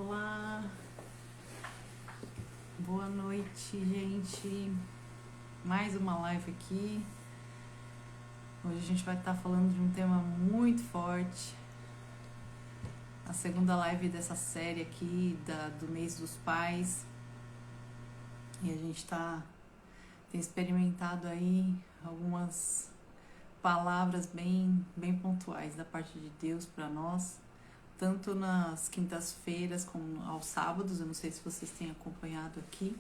Olá, boa noite, gente. Mais uma live aqui. Hoje a gente vai estar falando de um tema muito forte. A segunda live dessa série aqui do mês dos pais. E a gente tem experimentado aí algumas palavras bem pontuais da parte de Deus para nós. Tanto nas quintas-feiras como aos sábados. Eu não sei se vocês têm acompanhado aqui,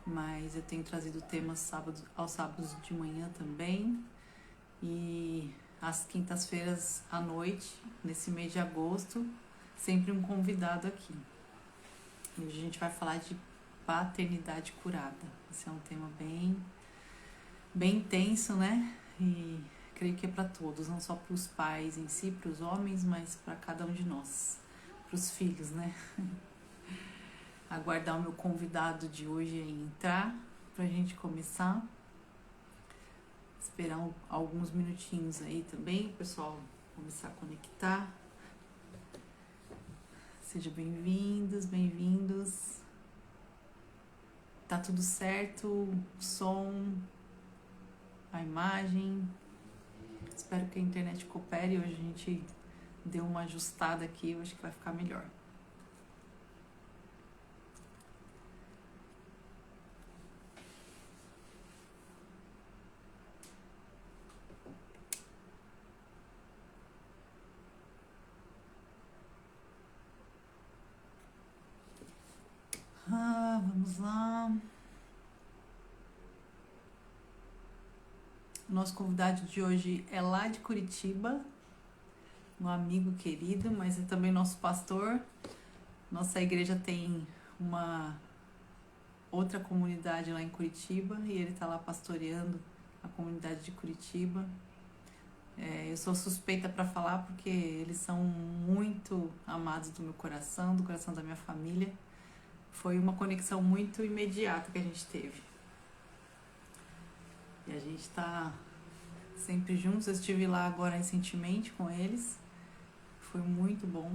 mas eu tenho trazido temas aos sábados de manhã também. E às quintas-feiras à noite, nesse mês de agosto, sempre um convidado aqui. E hoje a gente vai falar de paternidade curada. Esse é um tema bem intenso, né? E creio que é para todos, não só para os pais em si, para os homens, mas para cada um de nós, para os filhos, né? Aguardar o meu convidado de hoje entrar para a gente começar. Esperar alguns minutinhos aí também, o pessoal começar a conectar. Sejam bem-vindos, bem-vindos. Tá tudo certo? O som, a imagem. Espero que a internet coopere. Hoje a gente deu uma ajustada aqui, eu acho que vai ficar melhor. Vamos lá. O nosso convidado de hoje é lá de Curitiba, um amigo querido, mas é também nosso pastor. Nossa igreja tem uma outra comunidade lá em Curitiba e ele está lá pastoreando a comunidade de Curitiba. Eu sou suspeita para falar porque eles são muito amados do meu coração, do coração da minha família. Foi uma conexão muito imediata que a gente teve. E a gente está sempre juntos. Eu estive lá agora recentemente com eles. Foi muito bom.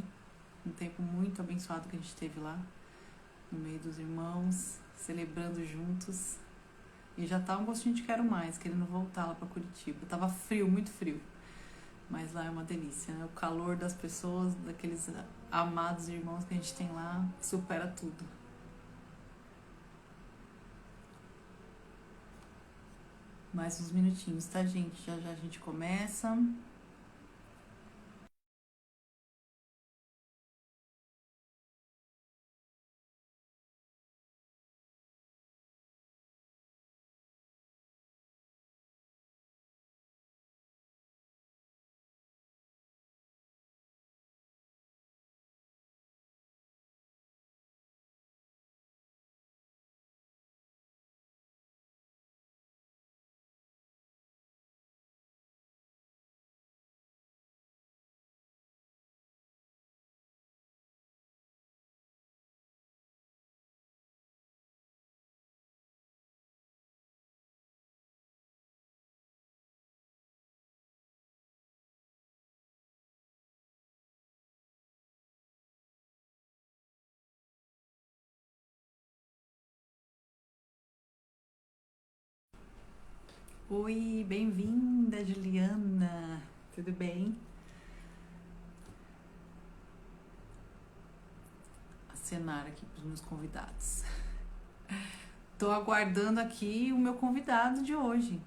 Um tempo muito abençoado que a gente teve lá, no meio dos irmãos, celebrando juntos. E já tá um gostinho de quero mais, querendo voltar lá para Curitiba. Tava frio, muito frio. Mas lá é uma delícia, né? O calor das pessoas, daqueles amados irmãos que a gente tem lá, supera tudo. Mais uns minutinhos, tá, gente? Já a gente começa. Oi, bem-vinda, Juliana. Tudo bem? Acenar aqui para os meus convidados. Tô aguardando aqui o meu convidado de hoje.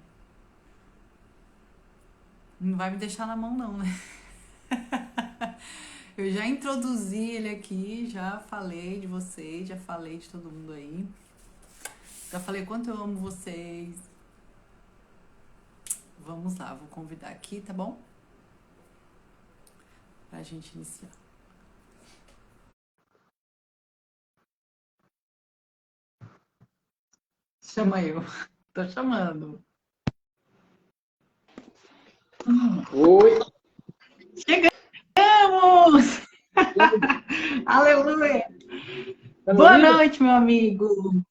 Não vai me deixar na mão, não, né? Eu já introduzi ele aqui, já falei de vocês, já falei de todo mundo aí. Já falei quanto eu amo vocês. Vamos lá, vou convidar aqui, tá bom? Pra gente iniciar. Chama eu. Tô chamando. Oi! Chegamos! Aleluia! Tá me Boa ouvindo? noite, meu amigo.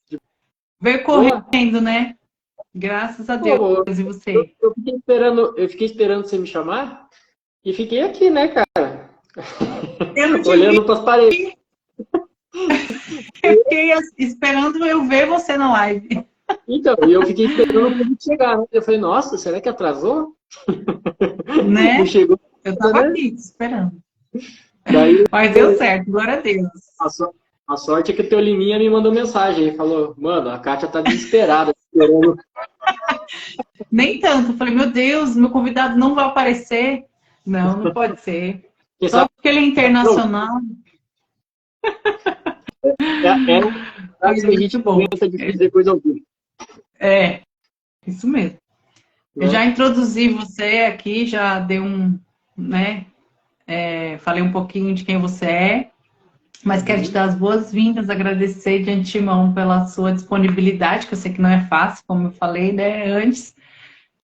Veio Boa. correndo, né? Graças a Deus. Pô, E você? eu fiquei esperando você me chamar e fiquei aqui, né, cara? Eu não te Olhando vi. para as paredes. Eu fiquei esperando eu ver você na live. Então, e eu fiquei esperando o público chegar, né? Eu falei, nossa, será que atrasou? Não Né? chegou, Eu tava né? aqui esperando. Daí, Mas deu certo, glória a Deus. a, so- a sorte é que o teu Liminha me mandou mensagem. Ele falou, mano, a Kátia tá desesperada, esperando. Nem tanto. Eu falei, meu Deus, meu convidado não vai aparecer. Não, não pode ser. Quem Só sabe, porque ele é não, internacional. é uma Foi frase que a muito gente bom. inventa de fazer coisa ao vivo, É, isso mesmo. Eu já né? introduzi você aqui, já dei né? Falei um pouquinho de quem você é, mas quero te Uhum. dar as boas-vindas, agradecer de antemão pela sua disponibilidade, que eu sei que não é fácil, como eu falei, né, antes.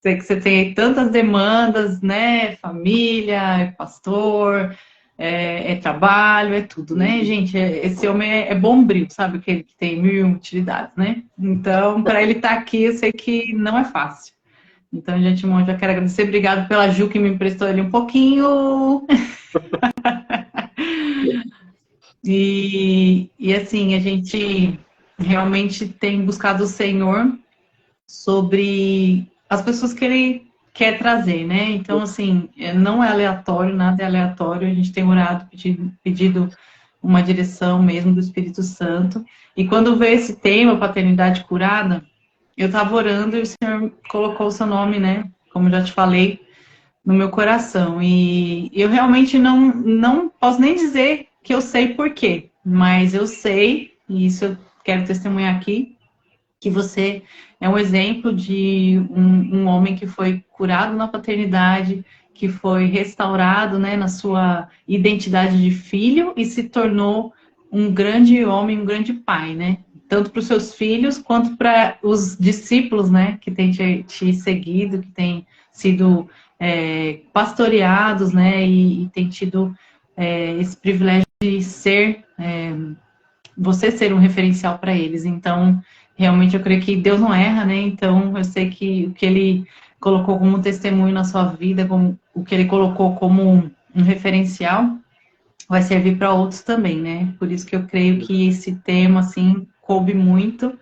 Sei que você tem tantas demandas, né? Família, é pastor, é trabalho, é tudo, né, gente? Esse homem é bombril, sabe? Que tem mil utilidades, né? Então, para ele estar aqui, eu sei que não é fácil. Então, de antemão, já quero agradecer. Obrigado pela Ju que me emprestou ali um pouquinho. E assim, a gente realmente tem buscado o Senhor sobre as pessoas que ele quer trazer, né? Então, assim, não é aleatório, nada é aleatório. A gente tem orado, pedido uma direção mesmo do Espírito Santo. E quando veio esse tema, paternidade curada, eu estava orando e o Senhor colocou o seu nome, né? Como eu já te falei, no meu coração. E eu realmente não posso nem dizer que eu sei por quê, mas eu sei, e isso eu quero testemunhar aqui, que você é um exemplo de um homem que foi curado na paternidade, que foi restaurado, né, na sua identidade de filho e se tornou um grande homem, um grande pai, né? Tanto para os seus filhos quanto para os discípulos, né, que têm te seguido, que têm sido pastoreados, né, e têm tido esse privilégio de ser você ser um referencial para eles. Então, realmente eu creio que Deus não erra, né? Então, eu sei que o que ele colocou como testemunho na sua vida, como o que ele colocou como um referencial, vai servir para outros também, né? Por isso que eu creio que esse tema assim coube muito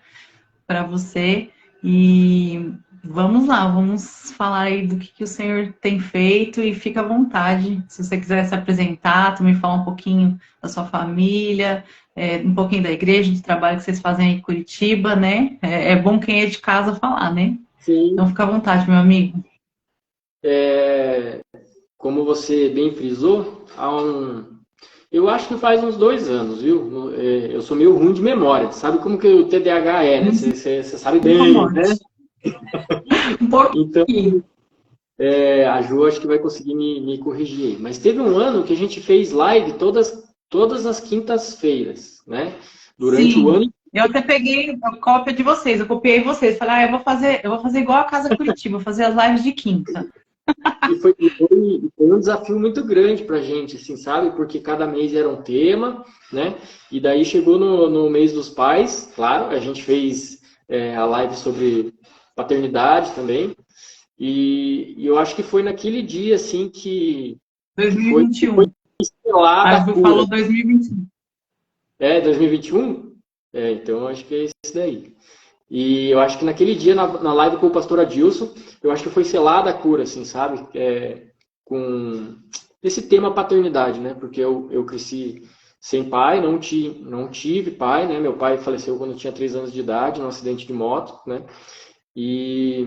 para você e vamos lá, vamos falar aí do que o Senhor tem feito e fica à vontade. Se você quiser se apresentar, também falar um pouquinho da sua família, um pouquinho da igreja, do trabalho que vocês fazem aí em Curitiba, né? É bom quem é de casa falar, né? Então Sim, fica à vontade, meu amigo. como você bem frisou, eu acho que faz uns 2 anos, viu? Eu sou meio ruim de memória. Sabe como que o TDAH é, né? Você sabe Uma bem, né? morte. Um Então, pouquinho. a Ju acho que vai conseguir me corrigir aí. Mas teve um ano que a gente fez live todas as quintas-feiras, né? Durante o Sim. ano. Eu até peguei a cópia de vocês, eu copiei vocês. Falei, eu vou fazer igual a Casa Curitiba, vou fazer as lives de quinta. E foi um desafio muito grande para a gente, assim, sabe? Porque cada mês era um tema, né? E daí chegou no mês dos pais, claro, a gente fez a live sobre paternidade também. E eu acho que foi naquele dia, assim, que foi 2021. selada A a Ju cura. falou 2021. 2021? Então eu acho que é isso daí. E eu acho que naquele dia, na live com o pastor Adilson, eu acho que foi selada a cura, assim, sabe? Com esse tema paternidade, né? Porque eu cresci sem pai, não tive pai, né? Meu pai faleceu quando eu tinha 3 anos de idade, num acidente de moto, né? E,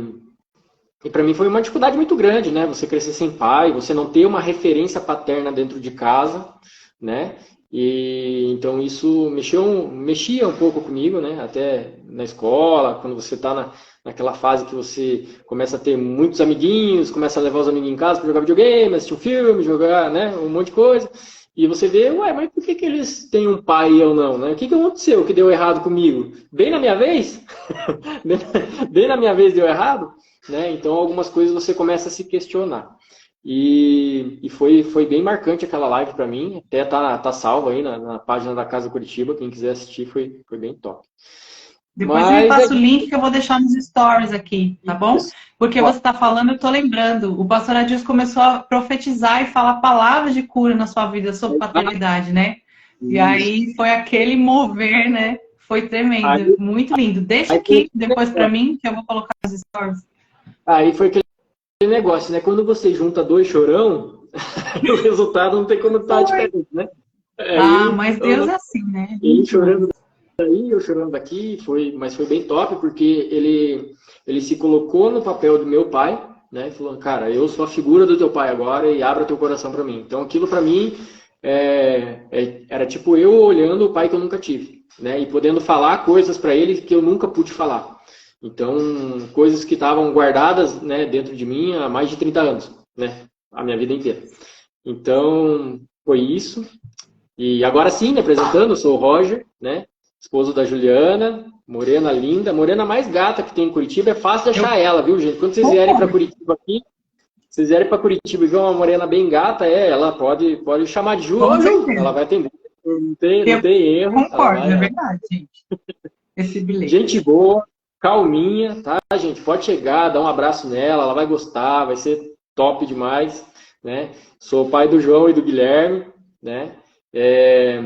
e para mim foi uma dificuldade muito grande, né? Você crescer sem pai, você não ter uma referência paterna dentro de casa, né? E então isso mexia um pouco comigo, né? Até na escola, quando você está naquela fase que você começa a ter muitos amiguinhos, começa a levar os amiguinhos em casa para jogar videogame, assistir um filme, jogar, né? Um monte de coisa. E você vê, ué, mas por que eles têm um pai e eu não, né? O que aconteceu que deu errado comigo? Bem na minha vez? Bem na minha vez deu errado? Né? Então algumas coisas você começa a se questionar. E foi bem marcante aquela live para mim, até tá salvo aí na página da Casa Curitiba, quem quiser assistir foi bem top. Depois você me Mas é passa o link que eu vou deixar nos stories aqui, tá bom? isso. Porque Ó, você está falando, eu estou lembrando. O pastor Adilson começou a profetizar e falar palavras de cura na sua vida sobre paternidade, né? E Isso. aí foi aquele mover, né? Foi tremendo, Aí, muito lindo. Deixa aí, foi aqui depois para mim, que eu vou colocar os stories. aí foi aquele negócio, né? Quando você junta dois chorão, o resultado não tem como estar Foi. diferente, né? Ah, Aí, mas Deus é assim, né? É ele lindo demais. chorando daí, eu chorando daqui, mas foi bem top, porque ele se colocou no papel do meu pai, né? E falou, cara, eu sou a figura do teu pai agora e abra teu coração para mim. Então aquilo para mim era tipo eu olhando o pai que eu nunca tive, né? E podendo falar coisas para ele que eu nunca pude falar. Então, coisas que estavam guardadas, né, dentro de mim há mais de 30 anos, né? A minha vida inteira. Então, foi isso. E agora sim, me apresentando, eu sou o Roger, né? Esposo da Juliana, morena linda, morena mais gata que tem em Curitiba, é fácil de Eu achar ela, viu, gente? Quando vocês vierem para concordo, Curitiba aqui, vocês vierem para Curitiba e ver uma morena bem gata, ela pode chamar de Ju, com ô Ju, ela certeza. vai atender. Não Eu tem erro, concordo, é verdade, gente. Esse bilhete. gente boa, calminha, tá, gente? Pode chegar, dar um abraço nela, ela vai gostar, vai ser top demais, né? Sou o pai do João e do Guilherme, né? É,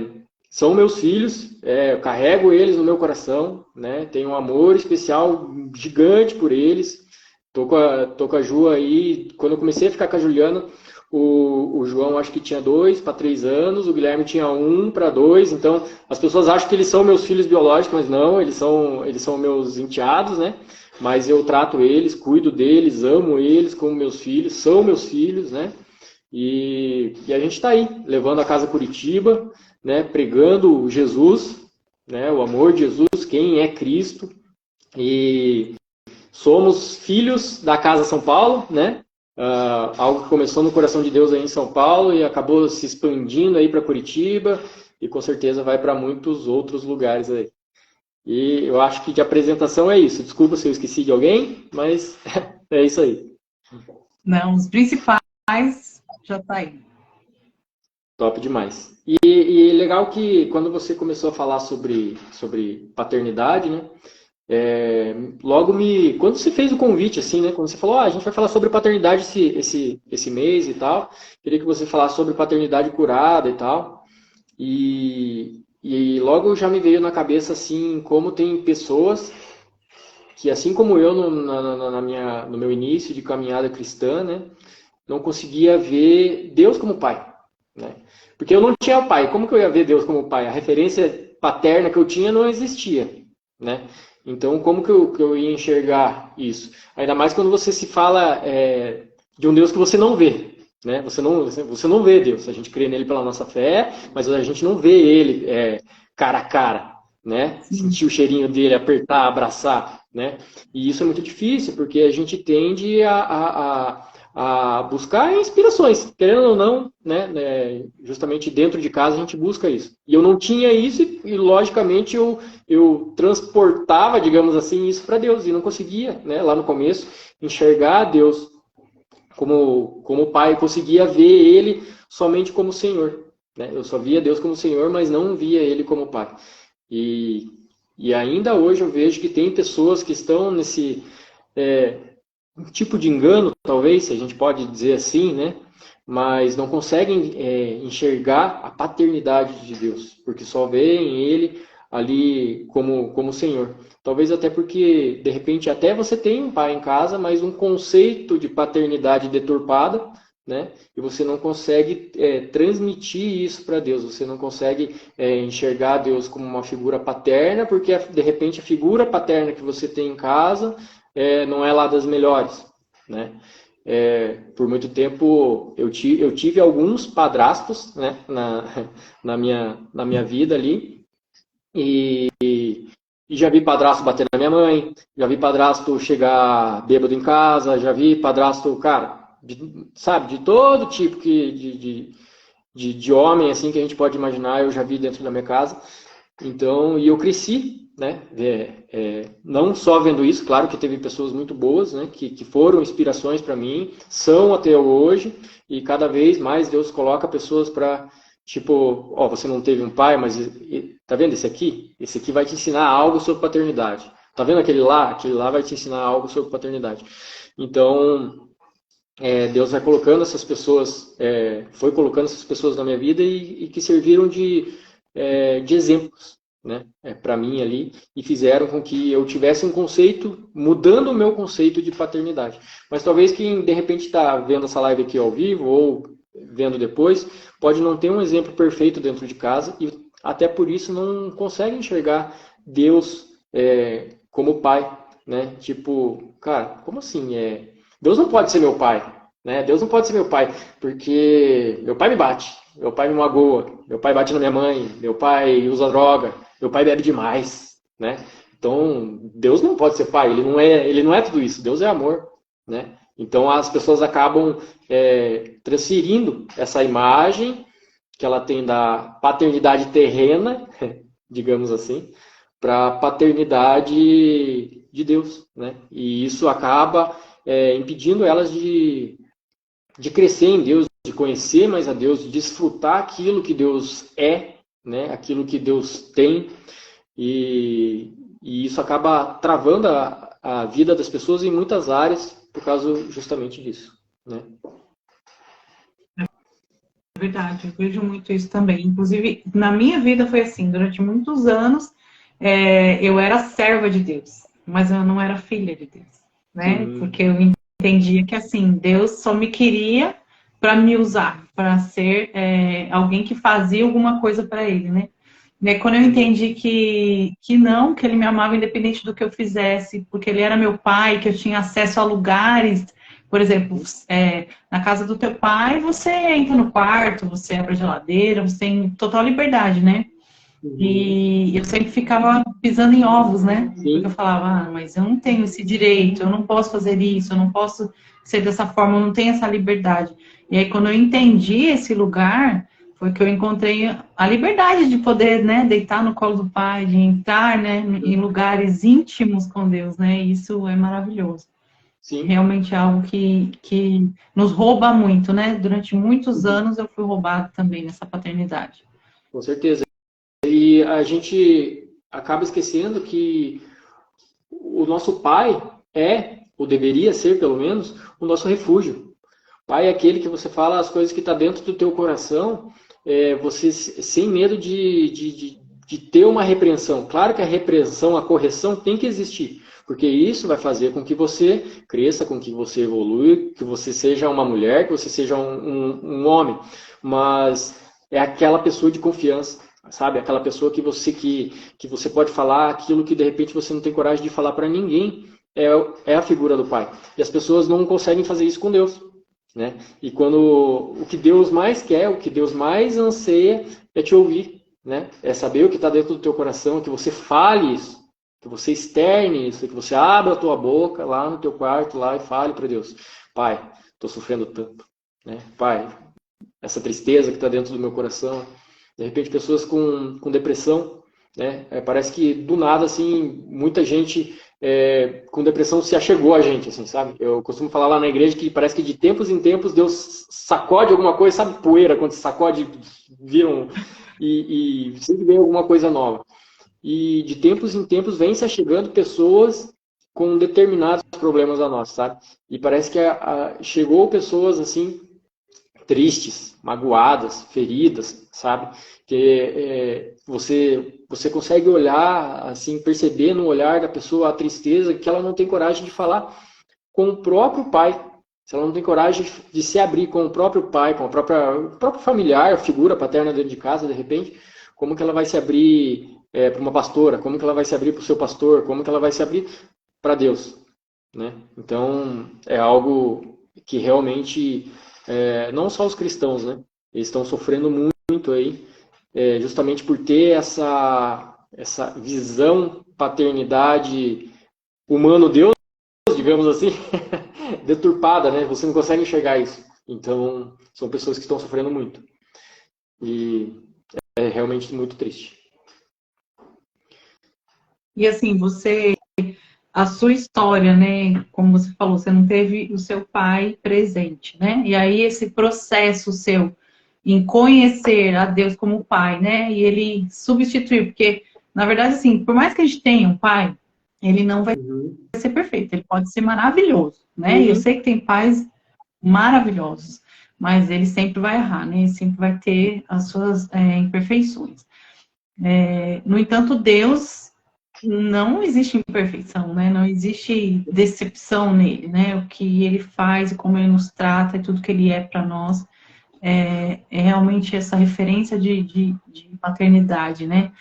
são meus filhos, eu carrego eles no meu coração, né? Tenho um amor especial gigante por eles. Tô com a Ju aí. Quando eu comecei a ficar com a Juliana, o João acho que tinha 2 para 3 anos, o Guilherme tinha 1 para 2. Então as pessoas acham que eles são meus filhos biológicos, mas não, eles são meus enteados, né? Mas eu trato eles, cuido deles, amo eles como meus filhos, são meus filhos, né? E a gente está aí, levando a Casa Curitiba, né, pregando Jesus, né, o amor de Jesus, quem é Cristo. E somos filhos da Casa São Paulo, né? Algo que começou no coração de Deus aí em São Paulo e acabou se expandindo aí para Curitiba e com certeza vai para muitos outros lugares aí. E eu acho que de apresentação é isso. Desculpa se eu esqueci de alguém, mas é isso aí. Não, os principais já tá aí. Top demais. E legal que quando você começou a falar sobre paternidade, né? Logo quando você fez o convite, assim, né? Quando você falou, a gente vai falar sobre paternidade esse mês e tal. Queria que você falasse sobre paternidade curada e tal. E logo já me veio na cabeça, assim, como tem pessoas que, assim como eu no meu início de caminhada cristã, né? Não conseguia ver Deus como pai, né? Porque eu não tinha pai. Como que eu ia ver Deus como pai? A referência paterna que eu tinha não existia, né? Então, como que eu ia enxergar isso? Ainda mais quando você se fala de um Deus que você não vê, né? Você não vê Deus. A gente crê nele pela nossa fé, mas a gente não vê ele cara a cara, né? Sim. Sentir o cheirinho dele, apertar, abraçar, né? E isso é muito difícil, porque a gente tende a buscar inspirações, querendo ou não, né, justamente dentro de casa a gente busca isso. E eu não tinha isso e logicamente eu transportava, digamos assim, isso para Deus e não conseguia, né, lá no começo, enxergar Deus como pai, conseguia ver Ele somente como Senhor. Né? Eu só via Deus como Senhor, mas não via Ele como pai. E, e ainda hoje eu vejo que tem pessoas que estão nesse um tipo de engano, talvez, se a gente pode dizer assim, né? Mas não conseguem enxergar a paternidade de Deus, porque só veem Ele ali como Senhor. Talvez até porque, de repente, até você tem um pai em casa, mas um conceito de paternidade deturpada, né? E você não consegue transmitir isso para Deus, você não consegue enxergar Deus como uma figura paterna, porque de repente a figura paterna que você tem em casa não é lá das melhores, né? Por muito tempo eu tive alguns padrastos, né, na minha vida ali, e, e já vi padrasto bater na minha mãe, já vi padrasto chegar bêbado em casa, já vi padrasto, cara, sabe, de todo tipo de homem assim que a gente pode imaginar, eu já vi dentro da minha casa. Então, e eu cresci, né? Não só vendo isso, claro que teve pessoas muito boas, né? Que foram inspirações para mim, são até hoje, e cada vez mais Deus coloca pessoas para, tipo, ó, você não teve um pai, mas tá vendo esse aqui? Esse aqui vai te ensinar algo sobre paternidade. Tá vendo aquele lá? Aquele lá vai te ensinar algo sobre paternidade. Então, Deus vai colocando essas pessoas, foi colocando essas pessoas na minha vida e que serviram de exemplos, né, para mim ali, e fizeram com que eu tivesse um conceito, mudando o meu conceito de paternidade. Mas talvez quem de repente está vendo essa live aqui ao vivo ou vendo depois, pode não ter um exemplo perfeito dentro de casa e até por isso não consegue enxergar Deus como pai, né? Tipo, cara, como assim? Deus não pode ser meu pai, né? Deus não pode ser meu pai, porque meu pai me bate, meu pai me magoa, meu pai bate na minha mãe, meu pai usa droga, meu pai bebe demais, né? Então, Deus não pode ser pai, ele não é tudo isso, Deus é amor, né? Então, as pessoas acabam transferindo essa imagem que ela tem da paternidade terrena, digamos assim, para a paternidade de Deus, né? E isso acaba impedindo elas de crescer em Deus, de conhecer mais a Deus, de desfrutar aquilo que Deus é, né? Aquilo que Deus tem, e isso acaba travando a vida das pessoas em muitas áreas por causa justamente disso, né? É verdade, eu vejo muito isso também. Inclusive, na minha vida foi assim, durante muitos anos, eu era serva de Deus, mas eu não era filha de Deus, né? Porque eu entendia que, assim, Deus só me queria para me usar, para ser alguém que fazia alguma coisa para Ele, né? E aí, quando eu entendi que não, que Ele me amava independente do que eu fizesse, porque Ele era meu pai, que eu tinha acesso a lugares, por exemplo, na casa do teu pai, você entra no quarto, você abre a geladeira, você tem total liberdade, né? E eu sempre ficava pisando em ovos, né? Sim. Porque eu falava, mas eu não tenho esse direito, eu não posso fazer isso, eu não posso ser dessa forma, eu não tenho essa liberdade. E aí, quando eu entendi esse lugar, foi que eu encontrei a liberdade de poder, né, deitar no colo do pai, de entrar, né, em lugares íntimos com Deus, né? E isso é maravilhoso. Sim. Realmente é algo que nos rouba muito, né? Durante muitos anos eu fui roubada também nessa paternidade. Com certeza. E a gente acaba esquecendo que o nosso pai ou deveria ser pelo menos, o nosso refúgio. Pai é aquele que você fala as coisas que estão dentro do teu coração, você sem medo de ter uma repreensão. Claro que a repreensão, a correção tem que existir, porque isso vai fazer com que você cresça, com que você evolua, que você seja uma mulher, que você seja um homem. Mas é aquela pessoa de confiança, sabe? Aquela pessoa que você pode falar aquilo que de repente você não tem coragem de falar para ninguém. É a figura do pai. E as pessoas não conseguem fazer isso com Deus, né? E quando o que Deus mais quer, o que Deus mais anseia é te ouvir, né? É saber o que está dentro do teu coração, que você fale isso, que você externe isso, que você abra a tua boca lá no teu quarto lá e fale para Deus: Pai, estou sofrendo tanto, né? Pai, essa tristeza que está dentro do meu coração. De repente, pessoas com depressão, né? Parece que do nada, assim, muita gente com depressão se achegou a gente, assim, sabe? Eu costumo falar lá na igreja que parece que de tempos em tempos Deus sacode alguma coisa, sabe? Poeira, quando se sacode, viram, e sempre vem alguma coisa nova. E de tempos em tempos vem se achegando pessoas com determinados problemas a nós, sabe? E parece que chegou pessoas, assim, tristes, magoadas, feridas, sabe? Que você consegue olhar, assim, perceber no olhar da pessoa a tristeza que ela não tem coragem de falar com o próprio pai. Se ela não tem coragem de se abrir com o próprio pai, com o próprio familiar, figura paterna dentro de casa, de repente, como que ela vai se abrir para uma pastora? Como que ela vai se abrir para o seu pastor? Como que ela vai se abrir para Deus? Né? Então, é algo que realmente não só os cristãos, né? Eles estão sofrendo muito aí, justamente por ter essa visão paternidade humano-Deus, digamos assim, deturpada, né? Você não consegue enxergar isso. Então, são pessoas que estão sofrendo muito. E é realmente muito triste. E assim, a sua história, né? Como você falou, você não teve o seu pai presente, né? E aí esse processo seu em conhecer a Deus como pai, né? E ele substituir, porque na verdade, assim, por mais que a gente tenha um pai, ele não vai ser perfeito, ele pode ser maravilhoso, né? E eu sei que tem pais maravilhosos, mas ele sempre vai errar, né? Ele sempre vai ter as suas imperfeições. No entanto, Deus não existe imperfeição, né? Não existe decepção nele, né? O que ele faz e como ele nos trata e tudo que ele é para nós é realmente essa referência de paternidade, né?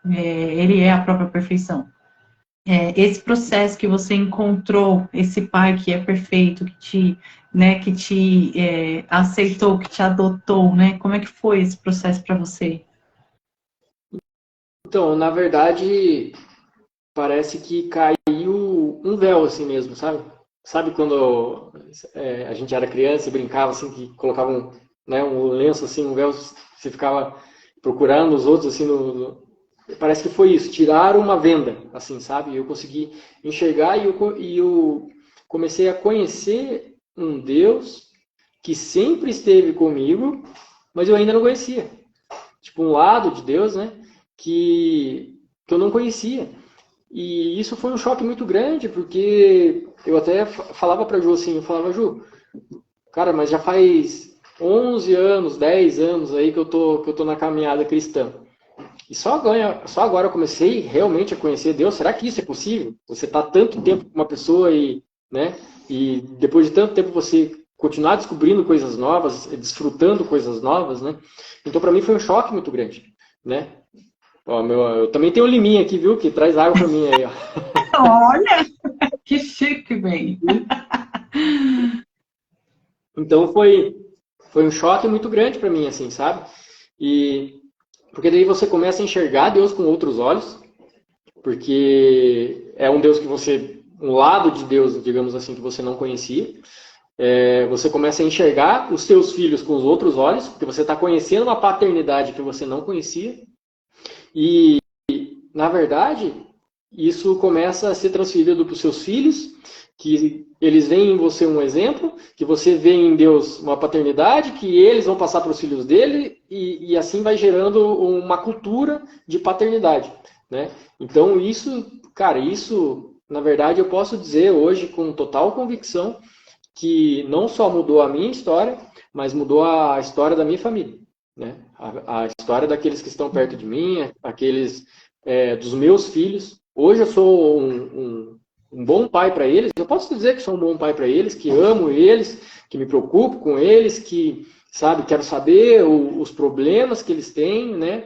Ele é a própria perfeição. Esse processo que você encontrou, esse pai que é perfeito, que te aceitou, que te adotou, né? Como é que foi esse processo para você? Então, na verdade, parece que caiu um véu assim mesmo, sabe? Sabe quando a gente era criança e brincava assim, que colocavam, né, um lenço assim, um véu, você ficava procurando os outros assim Parece que foi isso, tiraram uma venda, assim, sabe? Eu consegui enxergar e eu comecei a conhecer um Deus que sempre esteve comigo, mas eu ainda não conhecia. Tipo, um lado de Deus, né? Que eu não conhecia. E isso foi um choque muito grande, porque eu até falava pra Ju assim, eu falava, Ju, cara, mas já faz 11 anos, 10 anos aí que eu tô na caminhada cristã. E só agora eu comecei realmente a conhecer Deus. Será que isso é possível? Você tá tanto tempo com uma pessoa né, e depois de tanto tempo você continuar descobrindo coisas novas, desfrutando coisas novas, né? Então para mim foi um choque muito grande, né? Ó, eu também tenho um liminha aqui, viu? Que traz água para mim aí, ó. Olha, que chique, bem. Então foi um choque muito grande para mim, assim, sabe? E porque daí você começa a enxergar Deus com outros olhos, porque é um Deus um lado de Deus, digamos assim, que você não conhecia. Você começa a enxergar os seus filhos com os outros olhos, porque você está conhecendo uma paternidade que você não conhecia. E, na verdade, isso começa a ser transferido para os seus filhos, que eles veem em você um exemplo, que você vê em Deus uma paternidade, que eles vão passar para os filhos dele, e assim vai gerando uma cultura de paternidade, né? Então isso, cara, isso, na verdade, eu posso dizer hoje com total convicção que não só mudou a minha história, mas mudou a história da minha família, né? A história daqueles que estão perto de mim, aqueles dos meus filhos. Hoje eu sou um bom pai para eles. Eu posso dizer que sou um bom pai para eles, que amo eles, que me preocupo com eles, que, sabe, quero saber os problemas que eles têm, né?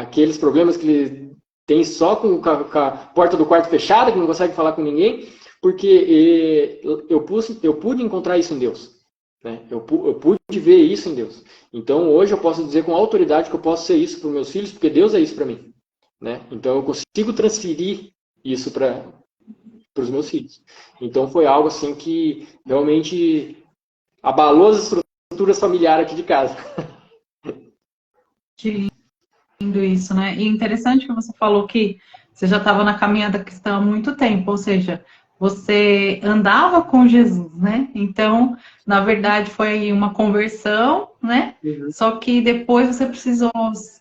Aqueles problemas que eles têm só com a porta do quarto fechada, que não consegue falar com ninguém, porque eu pude encontrar isso em Deus. Né? Eu pude ver isso em Deus. Então hoje eu posso dizer com autoridade que eu posso ser isso para os meus filhos, porque Deus é isso para mim. Né? Então eu consigo transferir isso para os meus filhos. Então foi algo assim que realmente abalou as estruturas familiares aqui de casa. Que lindo isso, né? E interessante que você falou que você já estava na caminhada cristã há muito tempo, ou seja, você andava com Jesus, né? Então, na verdade, foi aí uma conversão, né? Uhum. Só que depois você precisou,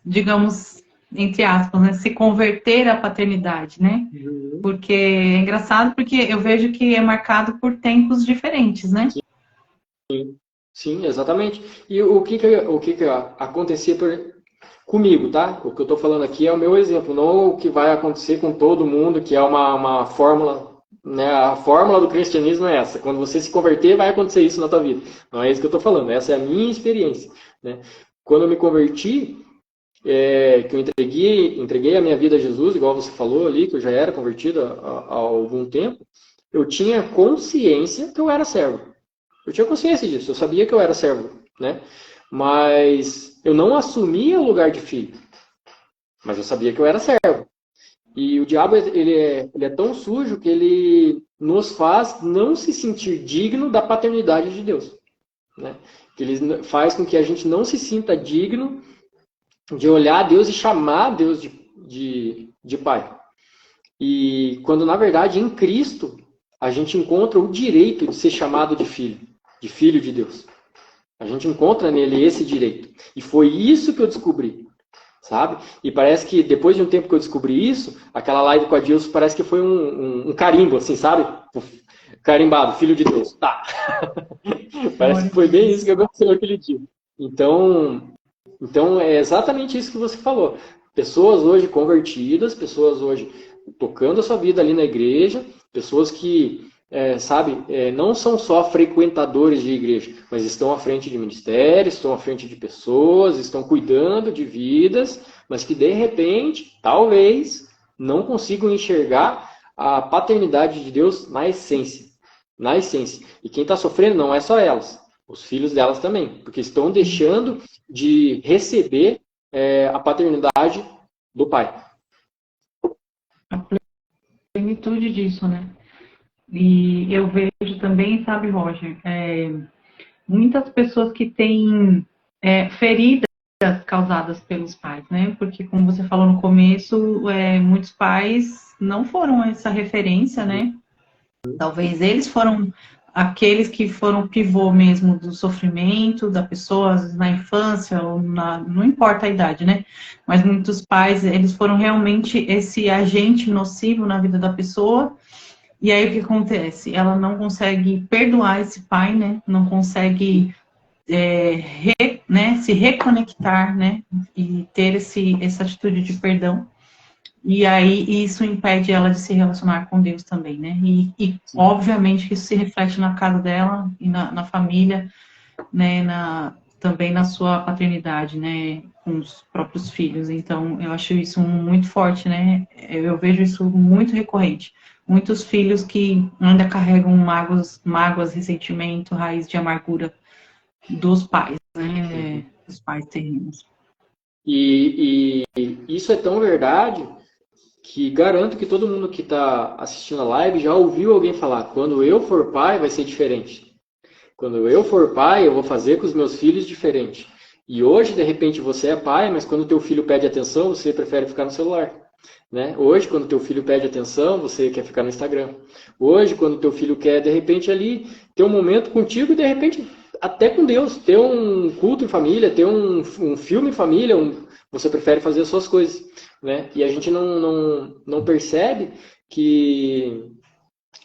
digamos, entre aspas, né? Se converter à paternidade, né? Uhum. Porque é engraçado porque eu vejo que é marcado por tempos diferentes, né? Sim, exatamente. E o que acontecia comigo, tá? O que eu estou falando aqui é o meu exemplo, não o que vai acontecer com todo mundo, que é uma fórmula, né? A fórmula do cristianismo é essa. Quando você se converter, vai acontecer isso na tua vida. Não é isso que eu estou falando, essa é a minha experiência, né? Quando eu me converti, que eu entreguei a minha vida a Jesus, igual você falou ali, que eu já era convertido há algum tempo, eu tinha consciência que eu era servo. Eu tinha consciência disso, eu sabia que eu era servo, né? Mas eu não assumia o lugar de filho. Mas eu sabia que eu era servo. E o diabo, ele é tão sujo que ele nos faz não se sentir digno da paternidade de Deus, né? Que ele faz com que a gente não se sinta digno de olhar a Deus e chamar Deus de Pai. E quando, na verdade, em Cristo, a gente encontra o direito de ser chamado de filho de Deus. A gente encontra nele esse direito. E foi isso que eu descobri, sabe? E parece que depois de um tempo que eu descobri isso, aquela live com a Dilson parece que foi um carimbo, assim, sabe? Carimbado, filho de Deus. Tá. Parece que foi bem isso que aconteceu aquele dia. Então é exatamente isso que você falou. pessoas hoje convertidas, pessoas hoje tocando a sua vida ali na igreja, pessoas que, não são só frequentadores de igreja, mas estão à frente de ministérios, estão à frente de pessoas, estão cuidando de vidas, mas que de repente, talvez, não consigam enxergar a paternidade de Deus na essência. Na essência. E quem está sofrendo não é só elas, os filhos delas também, porque estão deixando de receber a paternidade do pai. A plenitude disso, né? E eu vejo também, sabe, Roger, muitas pessoas que têm feridas causadas pelos pais, né? Porque, como você falou no começo, muitos pais não foram essa referência, né? Talvez eles foram aqueles que foram pivô mesmo do sofrimento da pessoa, às vezes na infância, ou não importa a idade, né? Mas muitos pais, eles foram realmente esse agente nocivo na vida da pessoa. E aí o que acontece? Ela não consegue perdoar esse pai, né? Não consegue se reconectar, né? E ter essa atitude de perdão. E aí isso impede ela de se relacionar com Deus também, né? E obviamente que isso se reflete na casa dela e na família, né? Também na sua paternidade, né? Com os próprios filhos. Então, eu acho isso muito forte, né? Eu vejo isso muito recorrente. Muitos filhos que ainda carregam mágoas, ressentimento, raiz de amargura dos pais, né? Dos pais terrenos. E isso é tão verdade que garanto que todo mundo que está assistindo a live já ouviu alguém falar: quando eu for pai vai ser diferente. Quando eu for pai eu vou fazer com os meus filhos diferente. E hoje, de repente, você é pai, mas quando o teu filho pede atenção, você prefere ficar no celular. Né? Hoje, quando o teu filho pede atenção, você quer ficar no Instagram. Hoje, quando o teu filho quer, de repente, ali, ter um momento contigo e, de repente, até com Deus, ter um culto em família, ter um filme em família, você prefere fazer as suas coisas. Né? E a gente não percebe que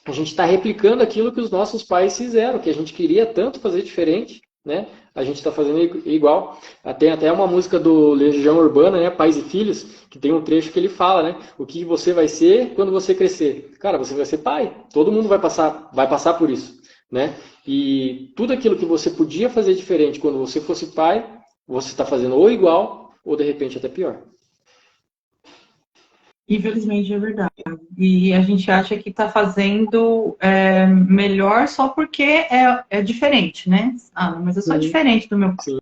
a gente está replicando aquilo que os nossos pais fizeram, que a gente queria tanto fazer diferente, né? A gente está fazendo igual. Tem até uma música do Legião Urbana, né? Pais e Filhos, que tem um trecho que ele fala, né? O que você vai ser quando você crescer? Cara, você vai ser pai. Todo mundo vai passar por isso, né? E tudo aquilo que você podia fazer diferente quando você fosse pai, você está fazendo ou igual, ou de repente até pior. Infelizmente é verdade. E a gente acha que está fazendo melhor só porque é diferente, né? Ah, mas eu sou diferente do meu pai. Sim.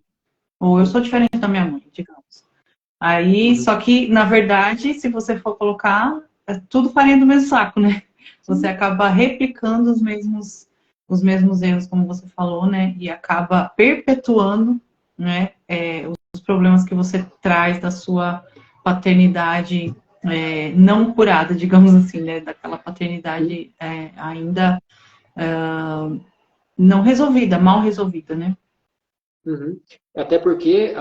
Ou eu sou diferente da minha mãe, digamos. Aí, só que, na verdade, se você for colocar, é tudo farinha do mesmo saco, né? Você acaba replicando os mesmos erros, como você falou, né? E acaba perpetuando, né, os problemas que você traz da sua paternidade não curada, digamos assim, né? Daquela paternidade ainda não resolvida, mal resolvida, né? Uhum. Até porque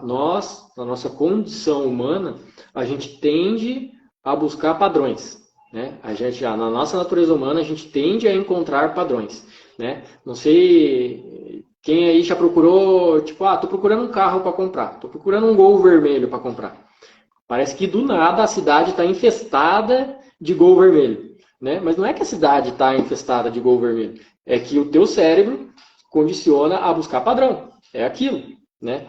nós, na nossa condição humana, a gente tende a buscar padrões. Né? Na nossa natureza humana, a gente tende a encontrar padrões. Né? Não sei quem aí já procurou, tipo, tô procurando um carro para comprar, tô procurando um Gol vermelho para comprar. Parece que do nada a cidade está infestada de Gol vermelho. Né? Mas não é que a cidade está infestada de Gol vermelho, é que o teu cérebro condiciona a buscar padrão. É aquilo, né?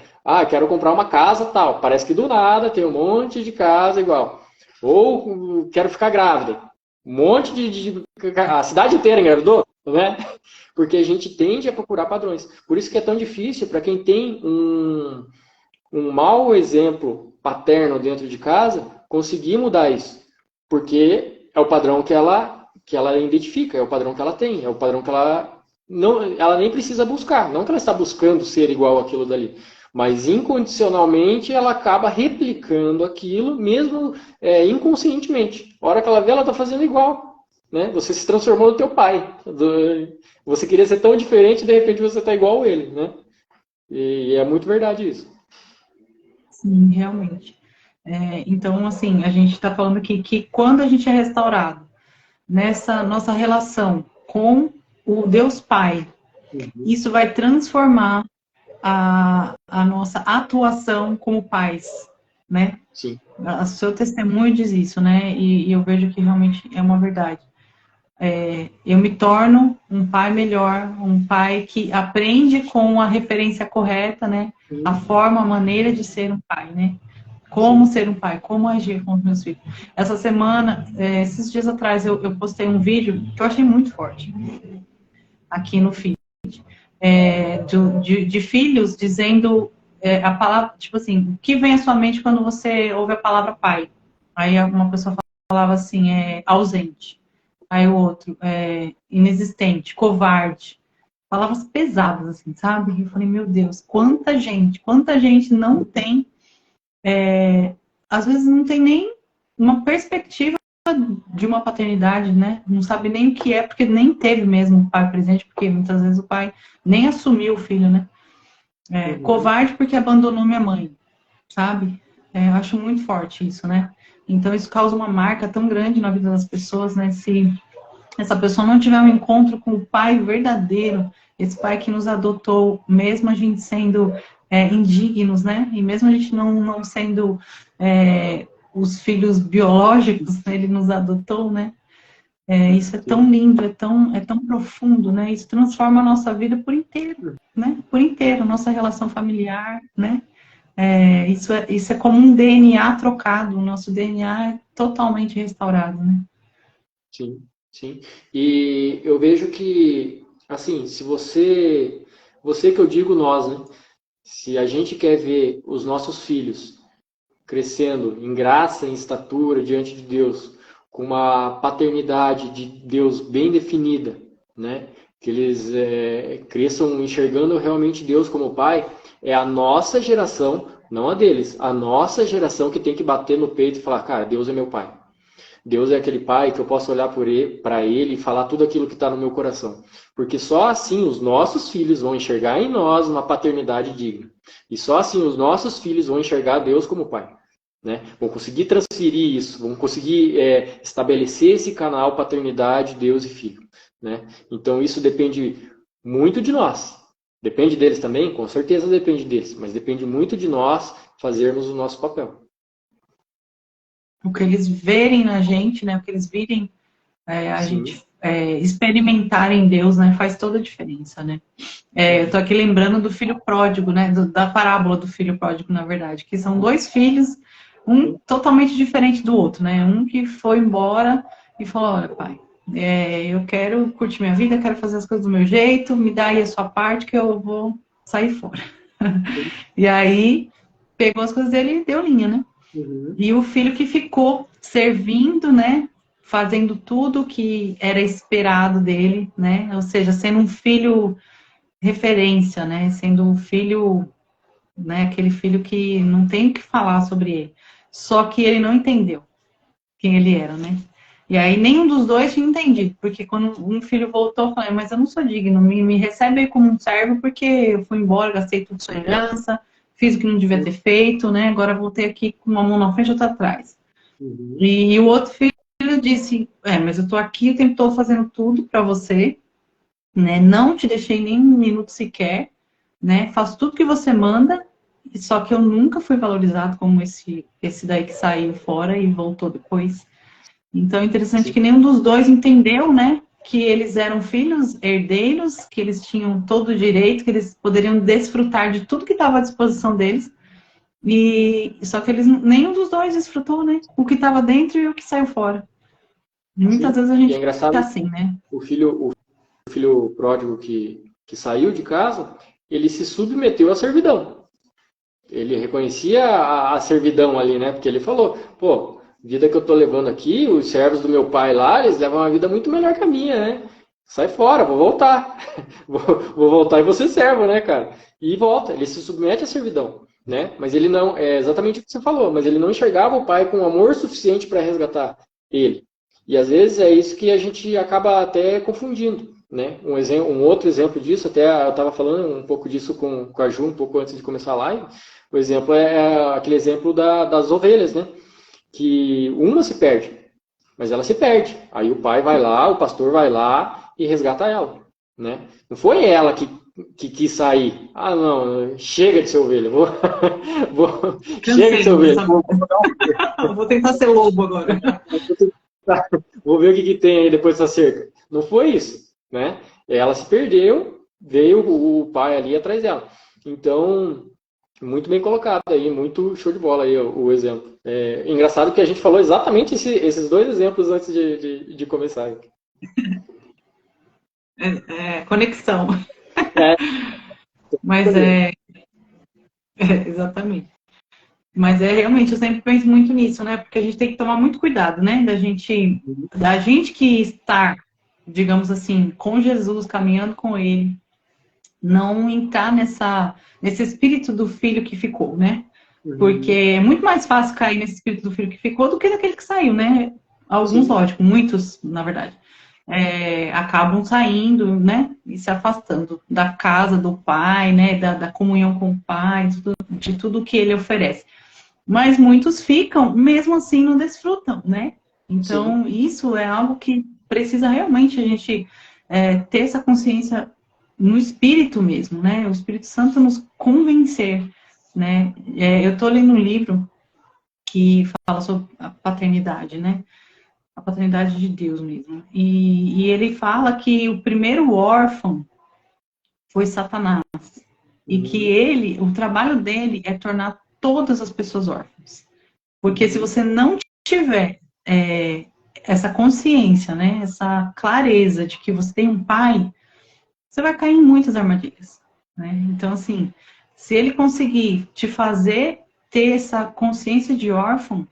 Quero comprar uma casa tal. Parece que do nada tem um monte de casa igual. Ou quero ficar grávida. Um monte a cidade inteira engravidou, né? Porque a gente tende a procurar padrões. Por isso que é tão difícil para quem tem um mau exemplo paterno dentro de casa conseguir mudar isso. Porque é o padrão que ela identifica, é o padrão que ela tem, é o padrão que ela nem precisa buscar. Não que ela está buscando ser igual àquilo dali, mas incondicionalmente ela acaba replicando aquilo, mesmo inconscientemente. A hora que ela vê, ela está fazendo igual. Né? Você se transformou no teu pai. Você queria ser tão diferente, de repente você está igual a ele. Né? E é muito verdade isso. Sim, realmente. Então, assim, a gente está falando aqui que quando a gente é restaurado nessa nossa relação com o Deus Pai, isso vai transformar a nossa atuação como pais, né? Sim. O seu testemunho diz isso, né? E eu vejo que realmente é uma verdade. Eu me torno um pai melhor, um pai que aprende com a referência correta, né? A forma, a maneira de ser um pai, né? Como ser um pai, como agir com os meus filhos. Essa semana, esses dias atrás, eu postei um vídeo que eu achei muito forte aqui no feed, de filhos dizendo a palavra, tipo assim, o que vem à sua mente quando você ouve a palavra pai? Aí uma pessoa falava assim, ausente. Aí o outro, inexistente, covarde. Palavras pesadas, assim, sabe? Eu falei, meu Deus, quanta gente não tem, às vezes não tem nem uma perspectiva de uma paternidade, né? Não sabe nem o que é, porque nem teve mesmo o pai presente, porque muitas vezes o pai nem assumiu o filho, né? Covarde porque abandonou minha mãe, sabe? Eu acho muito forte isso, né? Então isso causa uma marca tão grande na vida das pessoas, né? Se essa pessoa não tiver um encontro com o pai verdadeiro, esse pai que nos adotou, mesmo a gente sendo indignos, né? E mesmo a gente não sendo os filhos biológicos, né? Ele nos adotou, né? Isso é tão lindo, é tão profundo, né? Isso transforma a nossa vida por inteiro, né? Por inteiro, nossa relação familiar, né? Isso é como um DNA trocado, o nosso DNA é totalmente restaurado, né? Sim, sim. E eu vejo que, assim, se você que eu digo nós, né? Se a gente quer ver os nossos filhos crescendo em graça, em estatura diante de Deus, com uma paternidade de Deus bem definida, né? Que eles cresçam enxergando realmente Deus como Pai, é a nossa geração, não a deles, a nossa geração que tem que bater no peito e falar, cara, Deus é meu Pai. Deus é aquele pai que eu posso olhar para ele e falar tudo aquilo que está no meu coração. Porque só assim os nossos filhos vão enxergar em nós uma paternidade digna. E só assim os nossos filhos vão enxergar Deus como pai. Né? Vão conseguir transferir isso, vão conseguir estabelecer esse canal paternidade, Deus e filho. Né? Então isso depende muito de nós. Depende deles também? Com certeza depende deles. Mas depende muito de nós fazermos o nosso papel. O que eles verem na gente, né? O que eles virem a Sim. gente experimentar em Deus, né? Faz toda a diferença, né? Eu tô aqui lembrando do filho pródigo, né? Da parábola do filho pródigo, na verdade, que são dois filhos, um totalmente diferente do outro, né? Um que foi embora e falou, olha, pai, eu quero curtir minha vida, quero fazer as coisas do meu jeito, me dá aí a sua parte que eu vou sair fora. E aí pegou as coisas dele e deu linha, né? Uhum. E o filho que ficou servindo, né? Fazendo tudo que era esperado dele, né? Ou seja, sendo um filho referência, né? Sendo um filho, né? Aquele filho que não tem o que falar sobre ele. Só que ele não entendeu quem ele era, né? E aí nenhum dos dois tinha entendido, porque quando um filho voltou, eu falei, mas eu não sou digno, me recebe aí como um servo, porque eu fui embora, gastei tudo sua herança, fiz o que não devia ter feito, né? Agora voltei aqui com uma mão na frente e outra atrás. Uhum. E o outro filho disse, mas eu tô aqui o tempo todo fazendo tudo para você, né? Não te deixei nem um minuto sequer, né? Faço tudo que você manda, só que eu nunca fui valorizado como esse daí que saiu fora e voltou depois. Então é interessante que nenhum dos dois entendeu, né? Que eles eram filhos herdeiros, que eles tinham todo o direito, que eles poderiam desfrutar de tudo que estava à disposição deles. E só que nenhum dos dois desfrutou, né? O que estava dentro e o que saiu fora. E muitas vezes a E é gente engraçado, fica assim, né? o filho pródigo que saiu de casa, ele se submeteu à servidão. Ele reconhecia a servidão ali, né? Porque ele falou, pô, vida que eu tô levando aqui, os servos do meu pai lá, eles levam uma vida muito melhor que a minha, né? Sai fora, vou voltar. vou voltar e vou ser servo, né, cara? E volta, ele se submete à servidão, né? Mas ele não, é exatamente o que você falou, mas ele não enxergava o pai com amor suficiente para resgatar ele. E às vezes é isso que a gente acaba até confundindo, né? Um outro exemplo disso, até eu estava falando um pouco disso com a Ju, um pouco antes de começar a live. O exemplo é aquele exemplo das ovelhas, né? Que uma se perde, mas ela se perde. Aí o pai vai lá, o pastor vai lá e resgata ela, né? Não foi ela que que quis sair. Ah, não, chega de ser ovelha. Chega de ser Cansei ovelha. Vou tentar ser lobo agora. Vou ver o que tem aí depois dessa cerca. Não foi isso, né? Ela se perdeu, veio o pai ali atrás dela. Então, muito bem colocado aí, muito show de bola aí o exemplo. Engraçado que a gente falou exatamente esses dois exemplos antes de começar. Conexão. É. Mas exatamente. Mas realmente, eu sempre penso muito nisso, né? Porque a gente tem que tomar muito cuidado, né? Da gente que está, digamos assim, com Jesus, caminhando com Ele, não entrar nesse espírito do filho que ficou, né? Porque é muito mais fácil cair nesse espírito do filho que ficou do que daquele que saiu, né? Alguns, lógico, muitos, na verdade, acabam saindo, né? E se afastando da casa do pai, né? Da comunhão com o pai, de tudo que ele oferece. Mas muitos ficam, mesmo assim não desfrutam, né? Então, isso é algo que precisa realmente a gente ter essa consciência no espírito mesmo, né? O Espírito Santo nos convencer, né? Eu estou lendo um livro que fala sobre a paternidade, né? A paternidade de Deus mesmo. E ele fala que o primeiro órfão foi Satanás. E que o trabalho dele é tornar todas as pessoas órfãs. Porque se você não tiver essa consciência, né, essa clareza de que você tem um pai, você vai cair em muitas armadilhas. Né? Então, assim, se ele conseguir te fazer ter essa consciência de órfão,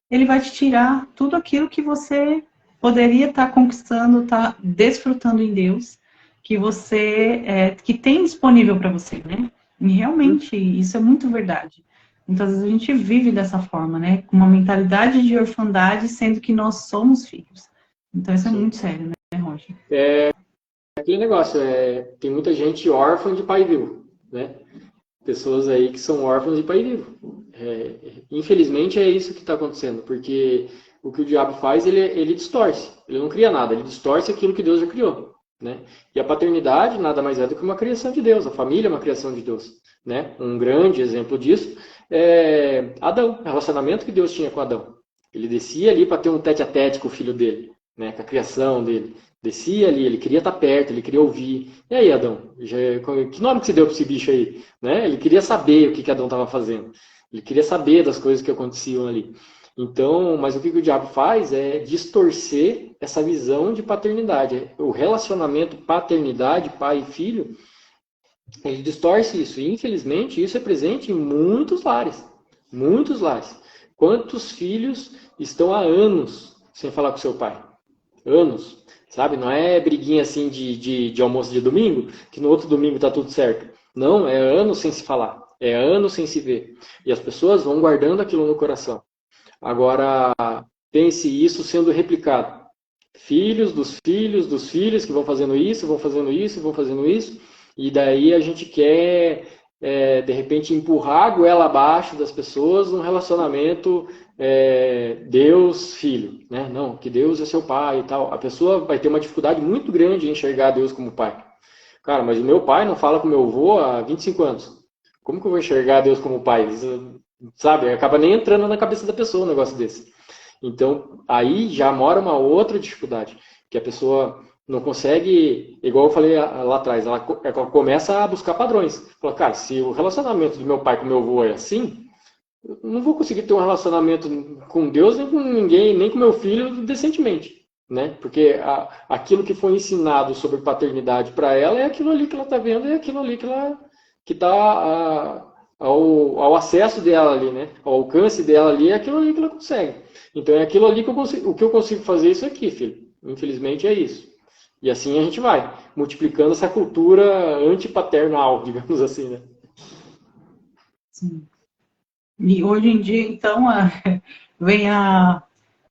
ele vai te tirar tudo aquilo que você poderia estar conquistando, estar desfrutando em Deus, que você que tem disponível para você, né? E realmente isso é muito verdade. Muitas vezes a gente vive dessa forma, né? Com uma mentalidade de orfandade, sendo que nós somos filhos. Então isso é muito sério, né, Roger? Aquele negócio, tem muita gente órfã de pai vivo, né? Pessoas aí que são órfãos de pai vivo. Infelizmente é isso que está acontecendo, porque o que o diabo faz, ele distorce. Ele não cria nada, ele distorce aquilo que Deus já criou. Né? E a paternidade nada mais é do que uma criação de Deus. A família é uma criação de Deus. Né? Um grande exemplo disso é Adão, o relacionamento que Deus tinha com Adão. Ele descia ali para ter um tete-a-tete com o filho dele, né? Com a criação dele. Descia ali, ele queria estar perto, ele queria ouvir. E aí, Adão? Que nome que você deu para esse bicho aí? Né? Ele queria saber o que Adão estava fazendo. Ele queria saber das coisas que aconteciam ali. Então, mas o que o diabo faz é distorcer essa visão de paternidade. O relacionamento paternidade, pai e filho, ele distorce isso. E, infelizmente, isso é presente em muitos lares. Muitos lares. Quantos filhos estão há anos sem falar com seu pai? Anos. Sabe? Não é briguinha assim de almoço de domingo, que no outro domingo está tudo certo. Não, é anos sem se falar. É anos sem se ver. E as pessoas vão guardando aquilo no coração. Agora, pense isso sendo replicado. Filhos dos filhos dos filhos que vão fazendo isso, vão fazendo isso, vão fazendo isso. E daí a gente quer, de repente, empurrar a goela abaixo das pessoas num relacionamento Deus-filho. Né? Não, que Deus é seu pai e tal. A pessoa vai ter uma dificuldade muito grande em enxergar Deus como pai. Cara, mas o meu pai não fala com meu avô há 25 anos. Como que eu vou enxergar Deus como pai? Sabe, acaba nem entrando na cabeça da pessoa um negócio desse. Então, aí já mora uma outra dificuldade, que a pessoa não consegue, igual eu falei lá atrás, ela começa a buscar padrões. Fala, cara, se o relacionamento do meu pai com meu avô é assim, eu não vou conseguir ter um relacionamento com Deus nem com ninguém, nem com meu filho decentemente. Né? Porque aquilo que foi ensinado sobre paternidade para ela é aquilo ali que ela está vendo, é aquilo ali que está ao acesso dela ali, né? Ao alcance dela ali, é aquilo ali que ela consegue. Então é aquilo ali que o que eu consigo fazer isso aqui, filho. Infelizmente é isso. E assim a gente vai, multiplicando essa cultura antipaternal, digamos assim, né? Sim. E hoje em dia, então, vem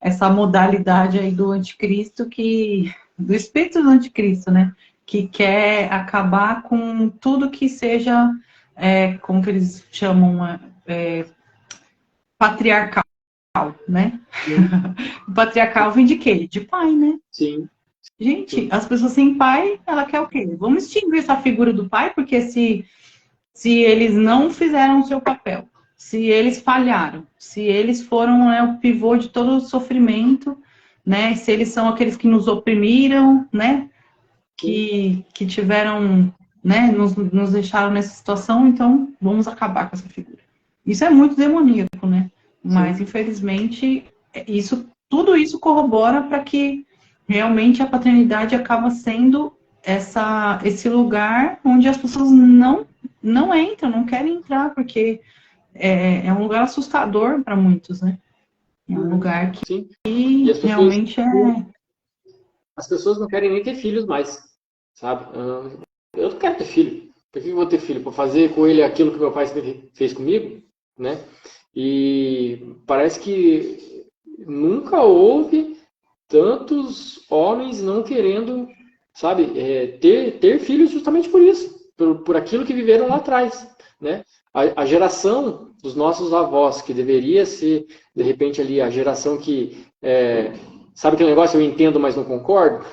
essa modalidade aí do anticristo, do espírito do anticristo, né? Que quer acabar com tudo que seja, como que eles chamam, patriarcal, né? O patriarcal vem de quê? De pai, né? Sim. Gente, Sim. as pessoas sem pai, ela quer o quê? Vamos extinguir essa figura do pai, porque se eles não fizeram o seu papel, se eles falharam, se eles foram, né, o pivô de todo o sofrimento, né, se eles são aqueles que nos oprimiram, né, Sim. que tiveram, né, nos deixaram nessa situação, então vamos acabar com essa figura. Isso é muito demoníaco, né? Mas, Sim. infelizmente, tudo isso corrobora para que realmente a paternidade acaba sendo esse lugar onde as pessoas não entram, não querem entrar, porque é um lugar assustador para muitos, né? É um Uhum. lugar Sim. E que realmente as pessoas não querem nem ter filhos mais, sabe? Eu não quero ter filho. Por que eu vou ter filho? Para fazer com ele aquilo que meu pai fez comigo, né? E parece que nunca houve tantos homens não querendo, sabe, ter filhos justamente por isso, por aquilo que viveram lá atrás, né? A geração dos nossos avós, que deveria ser, de repente, ali a geração que sabe aquele negócio, eu entendo, mas não concordo?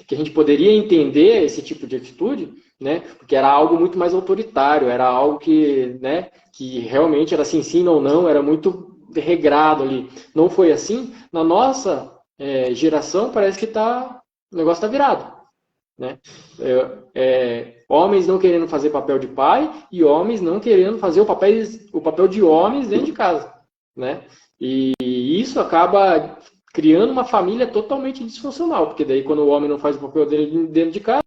Que a gente poderia entender esse tipo de atitude, né? Porque era algo muito mais autoritário, era algo que, né, que realmente era assim, sim ou não, era muito regrado ali. Não foi assim. Na nossa geração, parece que o negócio está virado, né? Homens não querendo fazer papel de pai e homens não querendo fazer o papel de homens dentro de casa, né? E isso acaba criando uma família totalmente disfuncional, porque daí quando o homem não faz o papel dele dentro de casa,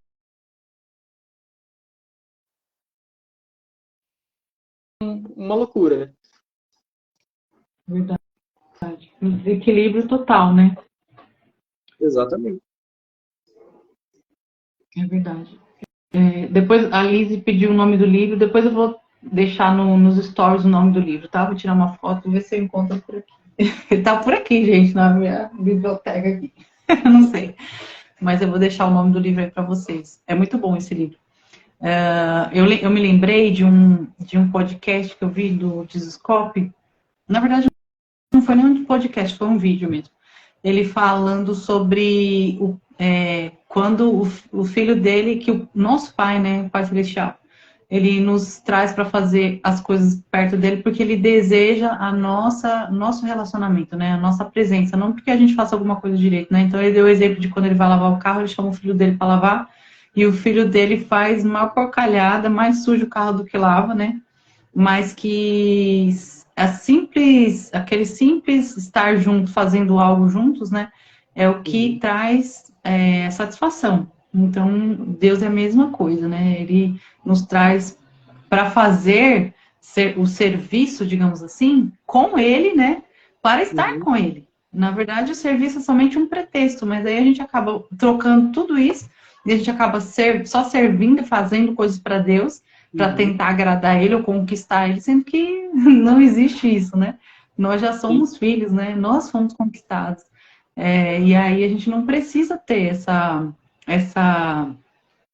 uma loucura, né? verdade. Um desequilíbrio total, né? Exatamente. É verdade. Depois a Lizzie pediu o nome do livro, depois eu vou deixar nos stories o nome do livro, tá? Vou tirar uma foto e ver se eu encontro por aqui. Ele tá por aqui, gente, na minha biblioteca aqui. Não sei. Mas eu vou deixar o nome do livro aí para vocês. É muito bom esse livro. Eu me lembrei de um podcast que eu vi do Desescope. Na verdade, não foi nem um podcast, foi um vídeo mesmo. Ele falando sobre quando o filho dele, que o nosso pai, né, o Pai Celestial, ele nos traz para fazer as coisas perto dele porque ele deseja nosso relacionamento, né, a nossa presença, não porque a gente faça alguma coisa direito, né. Então ele deu o exemplo de quando ele vai lavar o carro, ele chama o filho dele para lavar e o filho dele faz uma porcalhada, mais sujo o carro do que lava, né, mas que aquele simples estar junto, fazendo algo juntos, né, é o que Uhum. traz satisfação. Então, Deus é a mesma coisa, né? Ele nos traz para fazer o serviço, digamos assim, com Ele, né? Para estar Uhum. com Ele. Na verdade, o serviço é somente um pretexto, mas aí a gente acaba trocando tudo isso e a gente acaba só servindo e fazendo coisas para Deus para Uhum. tentar agradar ele ou conquistar ele, sendo que não existe isso, né? Nós já Sim. somos filhos, né? Nós fomos conquistados. E aí a gente não precisa ter essa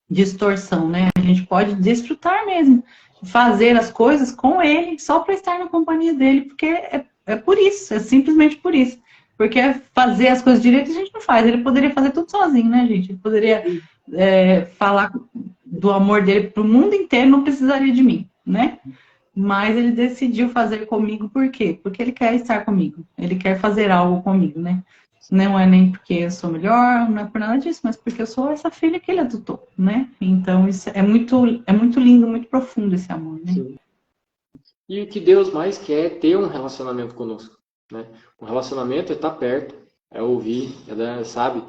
distorção, né? A gente pode desfrutar mesmo, fazer as coisas com ele, só para estar na companhia dele, porque é por isso, é simplesmente por isso. Porque fazer as coisas direito a gente não faz. Ele poderia fazer tudo sozinho, né, gente? Ele poderia falar do amor dele para o mundo inteiro, não precisaria de mim, né? Mas ele decidiu fazer comigo por quê? Porque ele quer estar comigo, ele quer fazer algo comigo, né? Não é nem porque eu sou melhor, não é por nada disso, mas porque eu sou essa filha que ele adotou, né? Então isso é muito lindo, muito profundo esse amor, né? Sim. E o que Deus mais quer é ter um relacionamento conosco, né? Um relacionamento é estar perto, é ouvir, sabe?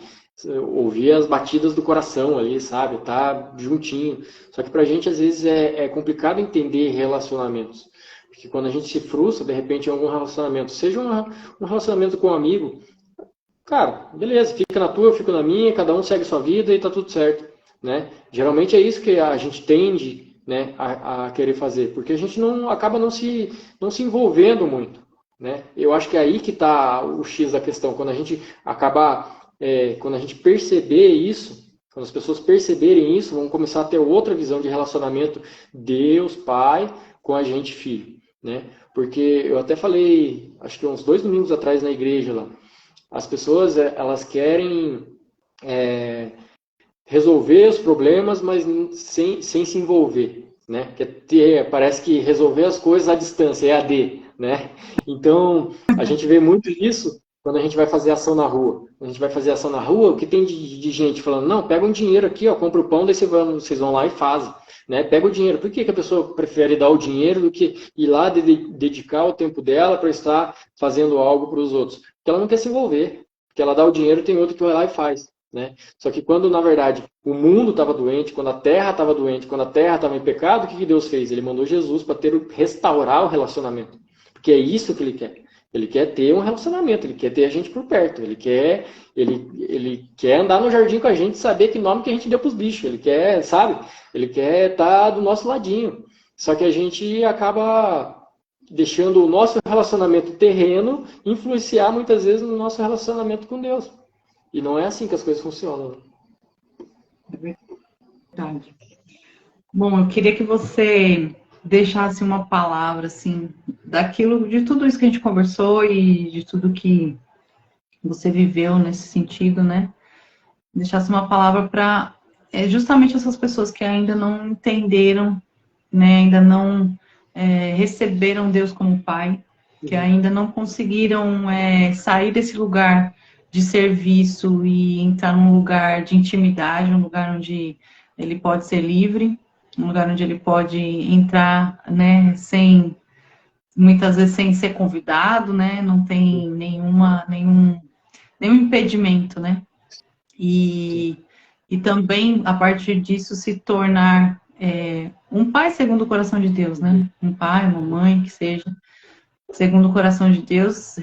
Ouvir as batidas do coração ali, sabe? Tá juntinho. Só que pra gente, às vezes, é complicado entender relacionamentos. Porque quando a gente se frustra, de repente, em algum relacionamento, seja um relacionamento com um amigo, cara, beleza, fica na tua, eu fico na minha, cada um segue sua vida e tá tudo certo, né? Geralmente é isso que a gente tende, né, a querer fazer, porque a gente acaba não se envolvendo muito, né? Eu acho que é aí que está o X da questão, quando a gente quando a gente perceber isso, quando as pessoas perceberem isso, vão começar a ter outra visão de relacionamento Deus, Pai, com a gente, filho, né? Porque eu até falei, acho que uns 2 domingos atrás na igreja lá, as pessoas, elas querem resolver os problemas, mas sem se envolver, né? Parece que resolver as coisas à distância, EAD, né? Então, a gente vê muito isso quando a gente vai fazer ação na rua. Quando a gente vai fazer ação na rua, o que tem de gente falando, não, pega um dinheiro aqui, ó, compra o pão, daí vocês vão lá e fazem. Né? Pega o dinheiro. Por que a pessoa prefere dar o dinheiro do que ir lá dedicar o tempo dela para estar fazendo algo para os outros? Porque ela não quer se envolver. Porque ela dá o dinheiro e tem outro que vai lá e faz. Né? Só que quando, na verdade, o mundo estava doente, quando a terra estava doente, quando a terra estava em pecado, o que Deus fez? Ele mandou Jesus para restaurar o relacionamento. Porque é isso que ele quer. Ele quer ter um relacionamento, ele quer ter a gente por perto, ele quer andar no jardim com a gente, saber que nome que a gente deu para os bichos, ele quer, sabe? Ele quer estar do nosso ladinho. Só que a gente acaba deixando o nosso relacionamento terreno influenciar muitas vezes no nosso relacionamento com Deus. E não é assim que as coisas funcionam. É verdade. Bom, eu queria que você deixasse uma palavra, assim, de tudo isso que a gente conversou e de tudo que você viveu nesse sentido, né? Deixasse uma palavra para justamente essas pessoas que ainda não entenderam, né? Ainda não receberam Deus como Pai, que ainda não conseguiram sair desse lugar de serviço e entrar num lugar de intimidade, um lugar onde ele pode ser livre, um lugar onde ele pode entrar, né, muitas vezes sem ser convidado, né, não tem nenhum impedimento, né, e também, a partir disso, se tornar um pai segundo o coração de Deus, né, um pai, uma mãe, que seja, segundo o coração de Deus,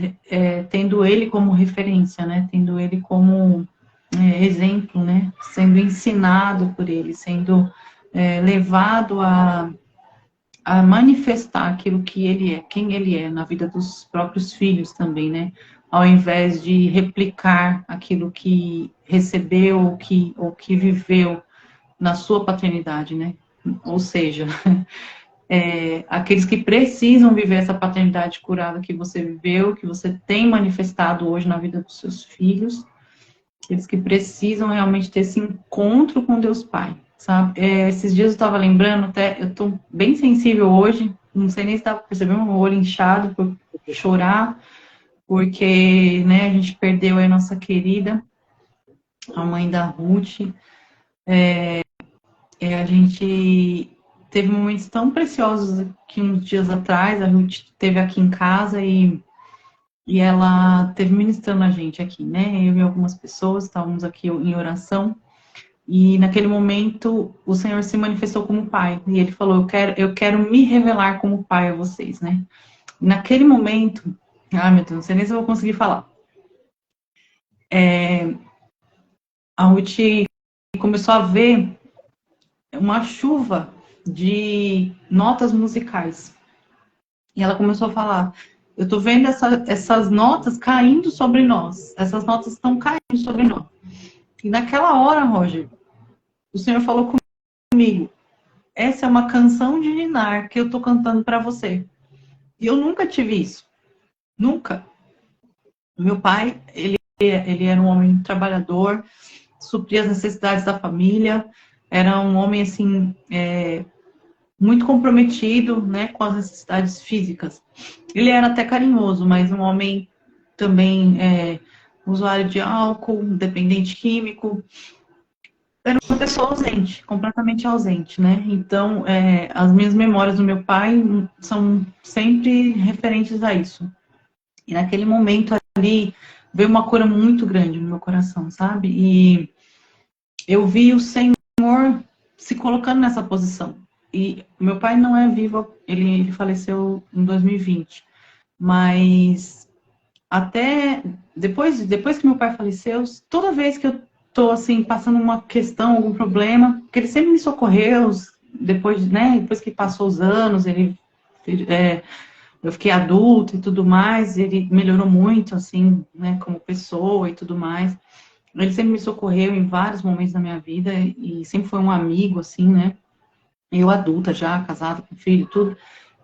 tendo ele como referência, né, tendo ele como exemplo, né, sendo ensinado por ele, sendo levado a manifestar aquilo que ele é, quem ele é, na vida dos próprios filhos também, né? Ao invés de replicar aquilo que recebeu ou que viveu na sua paternidade, né? Ou seja, aqueles que precisam viver essa paternidade curada que você viveu, que você tem manifestado hoje na vida dos seus filhos, aqueles que precisam realmente ter esse encontro com Deus Pai, sabe? Esses dias eu estava lembrando, até eu estou bem sensível hoje, não sei nem se estava percebendo, meu olho inchado por chorar, porque, né, a gente perdeu a nossa querida, a mãe da Ruth. A gente teve momentos tão preciosos que uns dias atrás, a Ruth esteve aqui em casa e ela esteve ministrando a gente aqui, né? Eu e algumas pessoas estávamos aqui em oração. E naquele momento o Senhor se manifestou como pai. E ele falou, eu quero me revelar como pai a vocês, né? E naquele momento, meu Deus, não sei nem se eu vou conseguir falar. A Ruth começou a ver uma chuva de notas musicais. E ela começou a falar, eu tô vendo essas notas caindo sobre nós. Essas notas estão caindo sobre nós. E naquela hora, Roger, o Senhor falou comigo, essa é uma canção de ninar que eu tô cantando para você. E eu nunca tive isso. Nunca. Meu pai, ele era um homem trabalhador, supria as necessidades da família, era um homem, assim, muito comprometido, né, com as necessidades físicas. Ele era até carinhoso, mas um homem também usuário de álcool, dependente químico. Era uma pessoa ausente, completamente ausente, né? Então, as minhas memórias do meu pai são sempre referentes a isso. E naquele momento ali, veio uma cura muito grande no meu coração, sabe? E eu vi o Senhor se colocando nessa posição. E meu pai não é vivo, ele faleceu em 2020. Mas até depois que meu pai faleceu, toda vez que eu tô assim, passando uma questão, algum problema, porque ele sempre me socorreu, depois, né, depois que passou os anos, eu fiquei adulta e tudo mais, ele melhorou muito, assim, né, como pessoa e tudo mais. Ele sempre me socorreu em vários momentos da minha vida e sempre foi um amigo, assim, né, eu adulta já, casada com filho, tudo.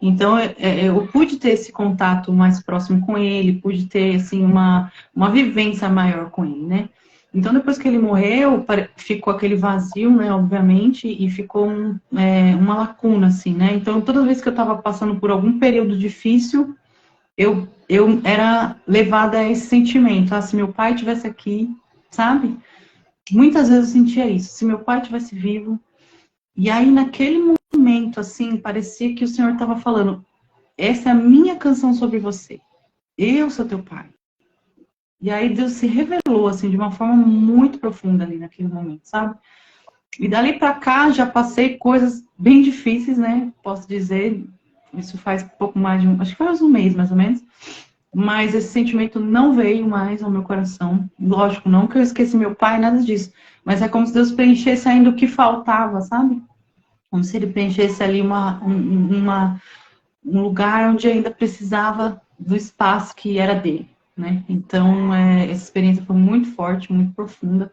Então, eu pude ter esse contato mais próximo com ele, pude ter, assim, uma vivência maior com ele, né? Então, depois que ele morreu, ficou aquele vazio, né, obviamente, e ficou uma lacuna, assim, né? Então, toda vez que eu estava passando por algum período difícil, eu era levada a esse sentimento. Ah, se meu pai tivesse aqui, sabe? Muitas vezes eu sentia isso. Se meu pai tivesse vivo. E aí, naquele momento, assim, parecia que o Senhor estava falando: essa é a minha canção sobre você. Eu sou teu pai. E aí Deus se revelou, assim, de uma forma muito profunda ali naquele momento, sabe? E dali pra cá já passei coisas bem difíceis, né? Posso dizer, isso faz pouco mais de acho que faz um mês mais ou menos. Mas esse sentimento não veio mais ao meu coração. Lógico, não que eu esqueci meu pai, nada disso. Mas é como se Deus preenchesse ainda o que faltava, sabe? Como se ele preenchesse ali um lugar onde ainda precisava do espaço que era dele, né? Então, essa experiência foi muito forte, muito profunda,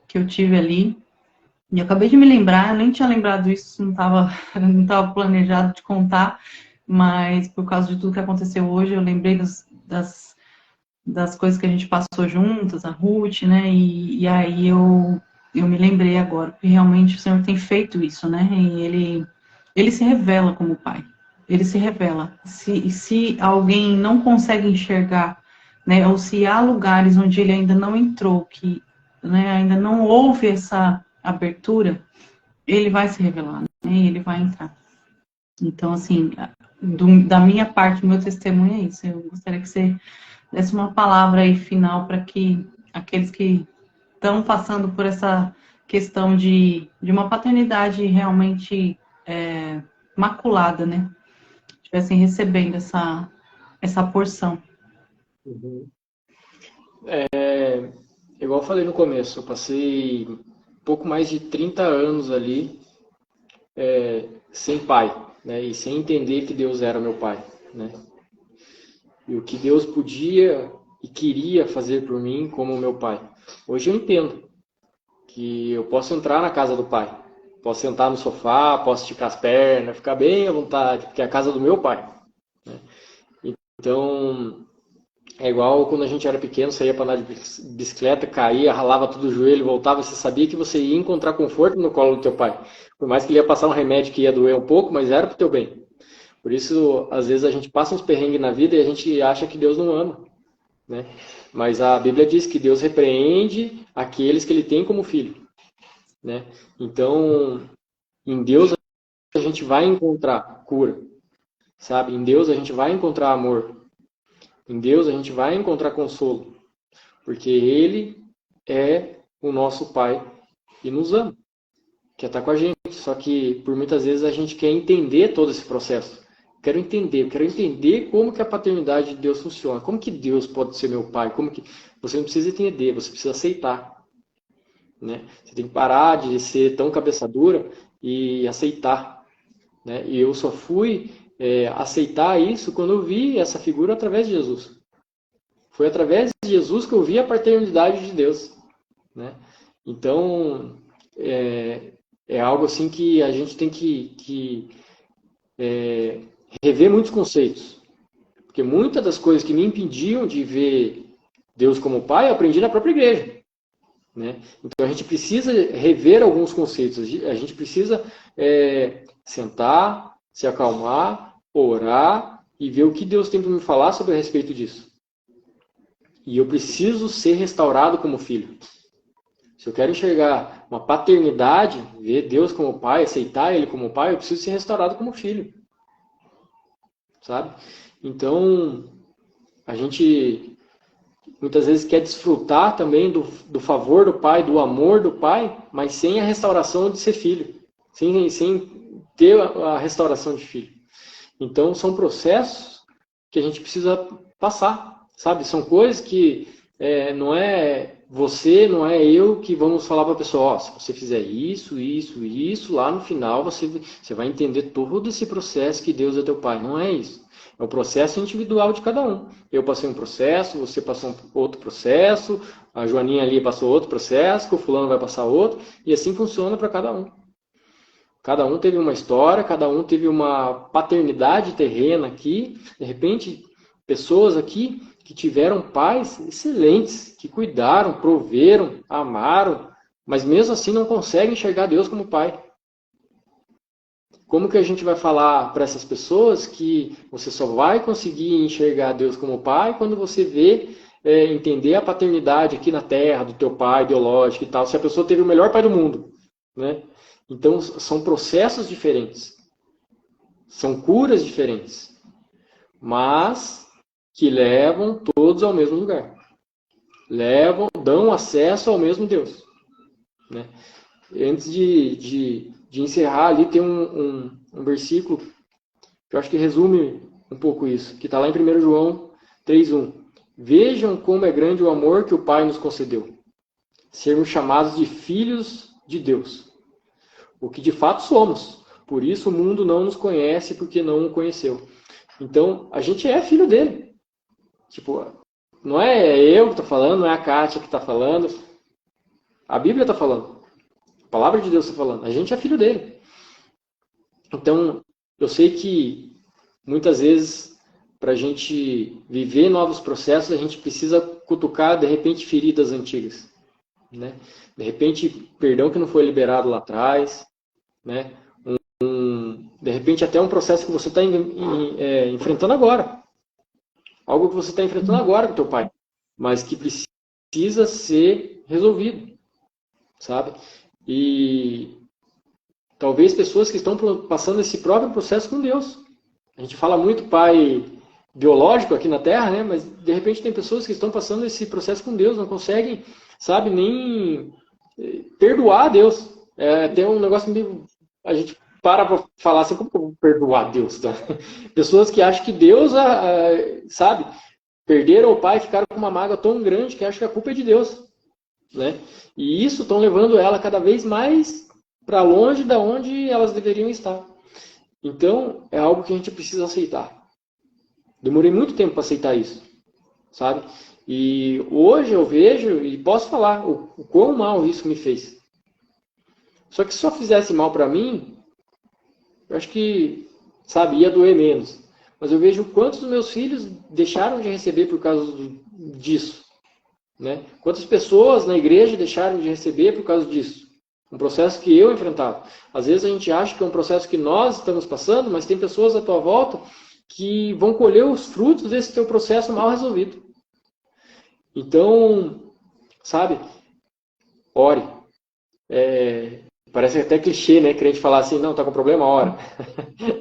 que eu tive ali. E eu acabei de me lembrar, eu nem tinha lembrado isso, não tava planejado de contar, mas por causa de tudo que aconteceu hoje, eu lembrei das coisas que a gente passou juntas, a Ruth, né? E aí eu me lembrei agora, porque realmente o Senhor tem feito isso, né? E ele se revela como pai. Ele se revela. Se alguém não consegue enxergar, né? Ou se há lugares onde ele ainda não entrou, que, né, ainda não houve essa abertura, ele vai se revelar, né? E ele vai entrar. Então, assim, da minha parte, do meu testemunho é isso. Eu gostaria que você desse uma palavra aí final para que aqueles que estão passando por essa questão de uma paternidade realmente maculada, né? Estivessem recebendo essa porção. Uhum. Igual eu falei no começo, eu passei pouco mais de 30 anos ali sem pai, né? E sem entender que Deus era meu pai, né? E o que Deus podia e queria fazer por mim como meu pai. Hoje eu entendo que eu posso entrar na casa do pai, posso sentar no sofá, posso esticar as pernas, ficar bem à vontade, porque é a casa do meu pai, né? Então, é igual quando a gente era pequeno, você ia para andar de bicicleta, caía, ralava todo o joelho, voltava, você sabia que você ia encontrar conforto no colo do teu pai. Por mais que ele ia passar um remédio que ia doer um pouco, mas era para o teu bem. Por isso, às vezes a gente passa uns perrengues na vida e a gente acha que Deus não ama, né? Mas a Bíblia diz que Deus repreende aqueles que ele tem como filho, né? Então, em Deus a gente vai encontrar cura, sabe? Em Deus a gente vai encontrar amor. Em Deus a gente vai encontrar consolo, porque Ele é o nosso Pai e nos ama, quer estar com a gente. Só que por muitas vezes a gente quer entender todo esse processo. Quero entender como que a paternidade de Deus funciona, como que Deus pode ser meu Pai, como que você não precisa entender, você precisa aceitar, né? Você tem que parar de ser tão cabeça dura e aceitar, né? E eu só fui aceitar isso quando eu vi essa figura através de Jesus. Foi através de Jesus que eu vi a paternidade de Deus, né? Então, é algo assim que a gente tem que rever muitos conceitos. Porque muitas das coisas que me impediam de ver Deus como Pai, eu aprendi na própria igreja, né? Então, a gente precisa rever alguns conceitos. A gente precisa sentar, se acalmar, orar e ver o que Deus tem para me falar sobre a respeito disso. E eu preciso ser restaurado como filho. Se eu quero enxergar uma paternidade, ver Deus como pai, aceitar Ele como pai, eu preciso ser restaurado como filho. Sabe? Então, a gente muitas vezes quer desfrutar também do favor do pai, do amor do pai, mas sem a restauração de ser filho. Sem ter a restauração de filho. Então, são processos que a gente precisa passar. Sabe, são coisas que não é você, não é eu que vamos falar para a pessoa, se você fizer isso, isso, isso, lá no final você vai entender todo esse processo que Deus é teu pai. Não é isso. É o processo individual de cada um. Eu passei um processo, você passou outro processo, a Joaninha ali passou outro processo, o fulano vai passar outro, e assim funciona para cada um. Cada um teve uma história, cada um teve uma paternidade terrena aqui, de repente, pessoas aqui que tiveram pais excelentes, que cuidaram, proveram, amaram, mas mesmo assim não conseguem enxergar Deus como pai. Como que a gente vai falar para essas pessoas que você só vai conseguir enxergar Deus como pai quando você vê, entender a paternidade aqui na terra, do teu pai biológico e tal, se a pessoa teve o melhor pai do mundo, né? Então, são processos diferentes. São curas diferentes. Mas que levam todos ao mesmo lugar. Dão acesso ao mesmo Deus, né? Antes de encerrar ali, tem um versículo que eu acho que resume um pouco isso, que está lá em 1 João 3,1. Vejam como é grande o amor que o Pai nos concedeu. Sermos chamados de filhos de Deus. O que de fato somos. Por isso o mundo não nos conhece, porque não o conheceu. Então, a gente é filho dele. Tipo, não é eu que estou falando, não é a Kátia que está falando. A Bíblia está falando. A palavra de Deus está falando. A gente é filho dele. Então, eu sei que muitas vezes, para a gente viver novos processos, a gente precisa cutucar, de repente, feridas antigas, né? De repente, perdão que não foi liberado lá atrás, né? De repente, até um processo que você está enfrentando agora. Algo que você está enfrentando agora com teu pai, mas que precisa ser resolvido, sabe? E talvez pessoas que estão passando esse próprio processo com Deus. A gente fala muito pai biológico aqui na Terra, né? Mas de repente tem pessoas que estão passando esse processo com Deus, não conseguem, sabe, nem perdoar a Deus. Tem um negócio meio... A gente para falar assim, como que eu vou perdoar Deus? Tá? Pessoas que acham que Deus, sabe, perderam o pai e ficaram com uma mágoa tão grande que acham que a culpa é de Deus, né? E isso estão levando ela cada vez mais para longe da onde elas deveriam estar. Então, é algo que a gente precisa aceitar. Demorei muito tempo para aceitar isso, sabe? E hoje eu vejo e posso falar o quão mal isso me fez. Só que se só fizesse mal para mim, eu acho que, sabe, ia doer menos. Mas eu vejo quantos dos meus filhos deixaram de receber por causa disso, né? Quantas pessoas na igreja deixaram de receber por causa disso. Um processo que eu enfrentava. Às vezes a gente acha que é um processo que nós estamos passando, mas tem pessoas à tua volta que vão colher os frutos desse teu processo mal resolvido. Então, sabe, ore. Parece até clichê, né? Crente falar assim, não, tá com problema, ora.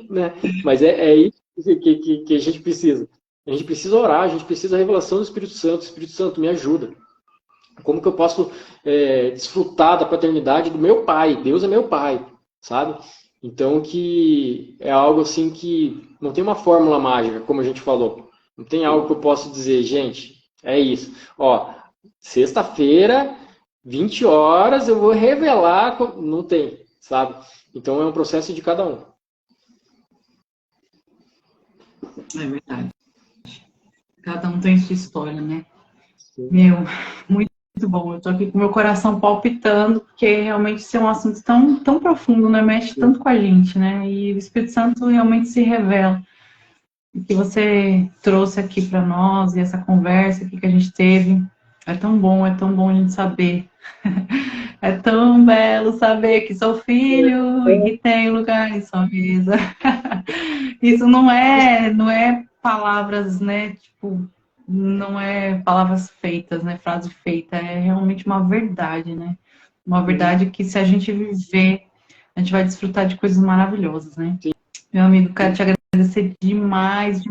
Né? Mas é isso que a gente precisa. A gente precisa orar, a gente precisa da revelação do Espírito Santo. Espírito Santo, me ajuda. Como que eu posso desfrutar da paternidade do meu pai? Deus é meu pai, sabe? Então, que é algo assim que não tem uma fórmula mágica, como a gente falou. Não tem algo que eu possa dizer, gente, é isso. Ó, sexta-feira, 20 horas, eu vou revelar. Não tem, sabe? Então, é um processo de cada um. É verdade. Cada um tem sua história, né? Sim. Meu, muito bom. Eu tô aqui com meu coração palpitando, porque realmente isso é um assunto tão profundo, né? Mexe Sim. tanto com a gente, né? E o Espírito Santo realmente se revela. O que você trouxe aqui para nós, e essa conversa aqui que a gente teve, é tão bom a gente saber. É tão belo saber que sou filho e que tenho lugar em sua mesa. Isso não é palavras, né? Tipo, não é palavras feitas, né? Frase feita. É realmente uma verdade, né? Uma verdade que se a gente viver, a gente vai desfrutar de coisas maravilhosas, né? Meu amigo, quero te agradecer demais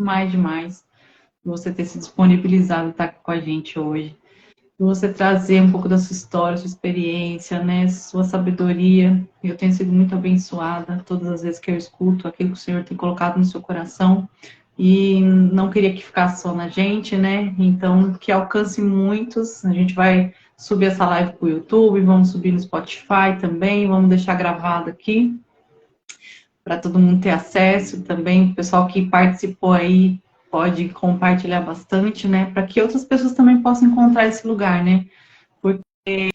por você ter se disponibilizado a estar aqui com a gente hoje. Você trazer um pouco da sua história, sua experiência, né, sua sabedoria. Eu tenho sido muito abençoada todas as vezes que eu escuto aquilo que o Senhor tem colocado no seu coração. E não queria que ficasse só na gente, né? Então, que alcance muitos. A gente vai subir essa live para o YouTube, vamos subir no Spotify também, vamos deixar gravado aqui para todo mundo ter acesso também. O pessoal que participou aí pode compartilhar bastante, né? Para que outras pessoas também possam encontrar esse lugar, né? Porque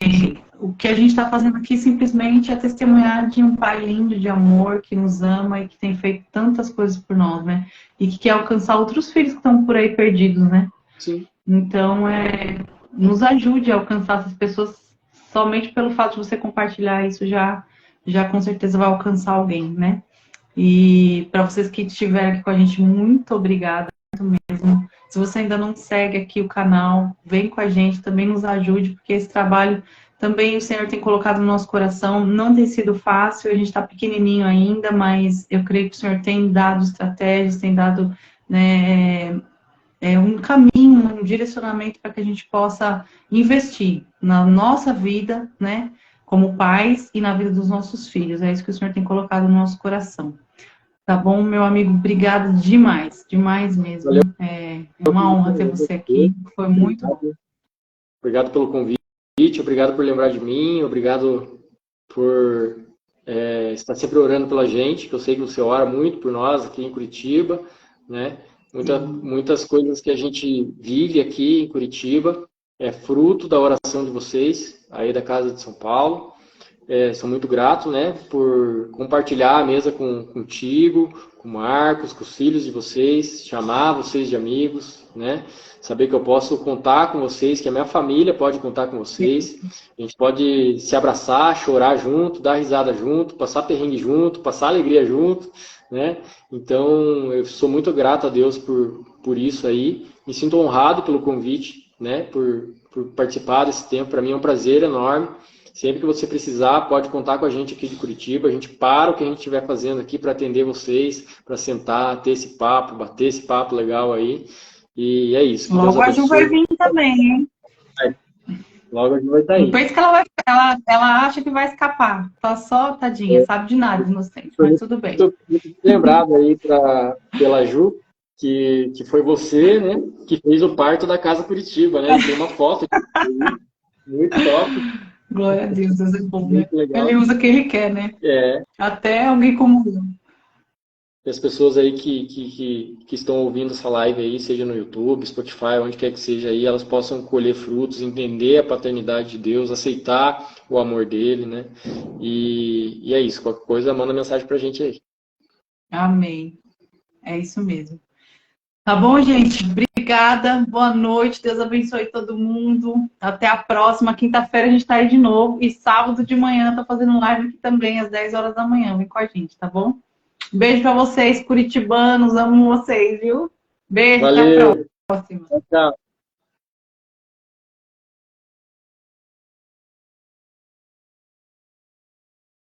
o que a gente está fazendo aqui simplesmente é testemunhar de um pai lindo, de amor, que nos ama e que tem feito tantas coisas por nós, né? E que quer alcançar outros filhos que estão por aí perdidos, né? Sim. Então, nos ajude a alcançar essas pessoas somente pelo fato de você compartilhar isso já com certeza vai alcançar alguém, né? E para vocês que estiveram aqui com a gente, muito obrigada, muito mesmo. Se você ainda não segue aqui o canal, vem com a gente, também nos ajude, porque esse trabalho também o Senhor tem colocado no nosso coração. Não tem sido fácil, a gente está pequenininho ainda, mas eu creio que o Senhor tem dado estratégias, tem dado, né, um caminho, um direcionamento para que a gente possa investir na nossa vida, né, como pais e na vida dos nossos filhos. É isso que o Senhor tem colocado no nosso coração. Tá bom, meu amigo? Obrigado demais, demais mesmo. Valeu. É uma honra ter você aqui. Foi muito bom. Obrigado pelo convite, obrigado por lembrar de mim, obrigado por estar sempre orando pela gente, que eu sei que você ora muito por nós aqui em Curitiba, né? Muitas coisas que a gente vive aqui em Curitiba é fruto da oração de vocês, aí da Casa de São Paulo. Sou muito grato, né, por compartilhar a mesa contigo, com o Marcos, com os filhos de vocês, chamar vocês de amigos, né, saber que eu posso contar com vocês, que a minha família pode contar com vocês, a gente pode se abraçar, chorar junto, dar risada junto, passar perrengue junto, passar alegria junto, né, então eu sou muito grato a Deus por isso aí, me sinto honrado pelo convite, né, por participar desse tempo, para mim é um prazer enorme. Sempre que você precisar, pode contar com a gente aqui de Curitiba. A gente para o que a gente estiver fazendo aqui para atender vocês, para sentar, ter esse papo, bater esse papo legal aí. E é isso. Logo a Ju vai vir também, hein? Logo a Ju vai estar aí. Não pense que ela acha que vai escapar. Tá só, tadinha, sabe de nada, inocente, mas tudo bem. Muito lembrado aí pela Ju, que foi você, né, que fez o parto da Casa Curitiba, né? Tem uma foto muito top. Glória a Deus, Deus é bom, né? Ele usa o que ele quer, né? Até alguém como eu. E as pessoas aí que estão ouvindo essa live aí, seja no YouTube, Spotify, onde quer que seja aí, elas possam colher frutos, entender a paternidade de Deus, aceitar o amor dele, né? E é isso. Qualquer coisa, manda mensagem pra gente aí. Amém. É isso mesmo. Tá bom, gente? Obrigada. Boa noite. Deus abençoe todo mundo. Até a próxima. Quinta-feira a gente tá aí de novo. E sábado de manhã tá fazendo live aqui também, às 10 horas da manhã. Vem com a gente, tá bom? Beijo pra vocês, curitibanos. Amo vocês, viu? Beijo. Valeu. Até a próxima. Tchau, tchau.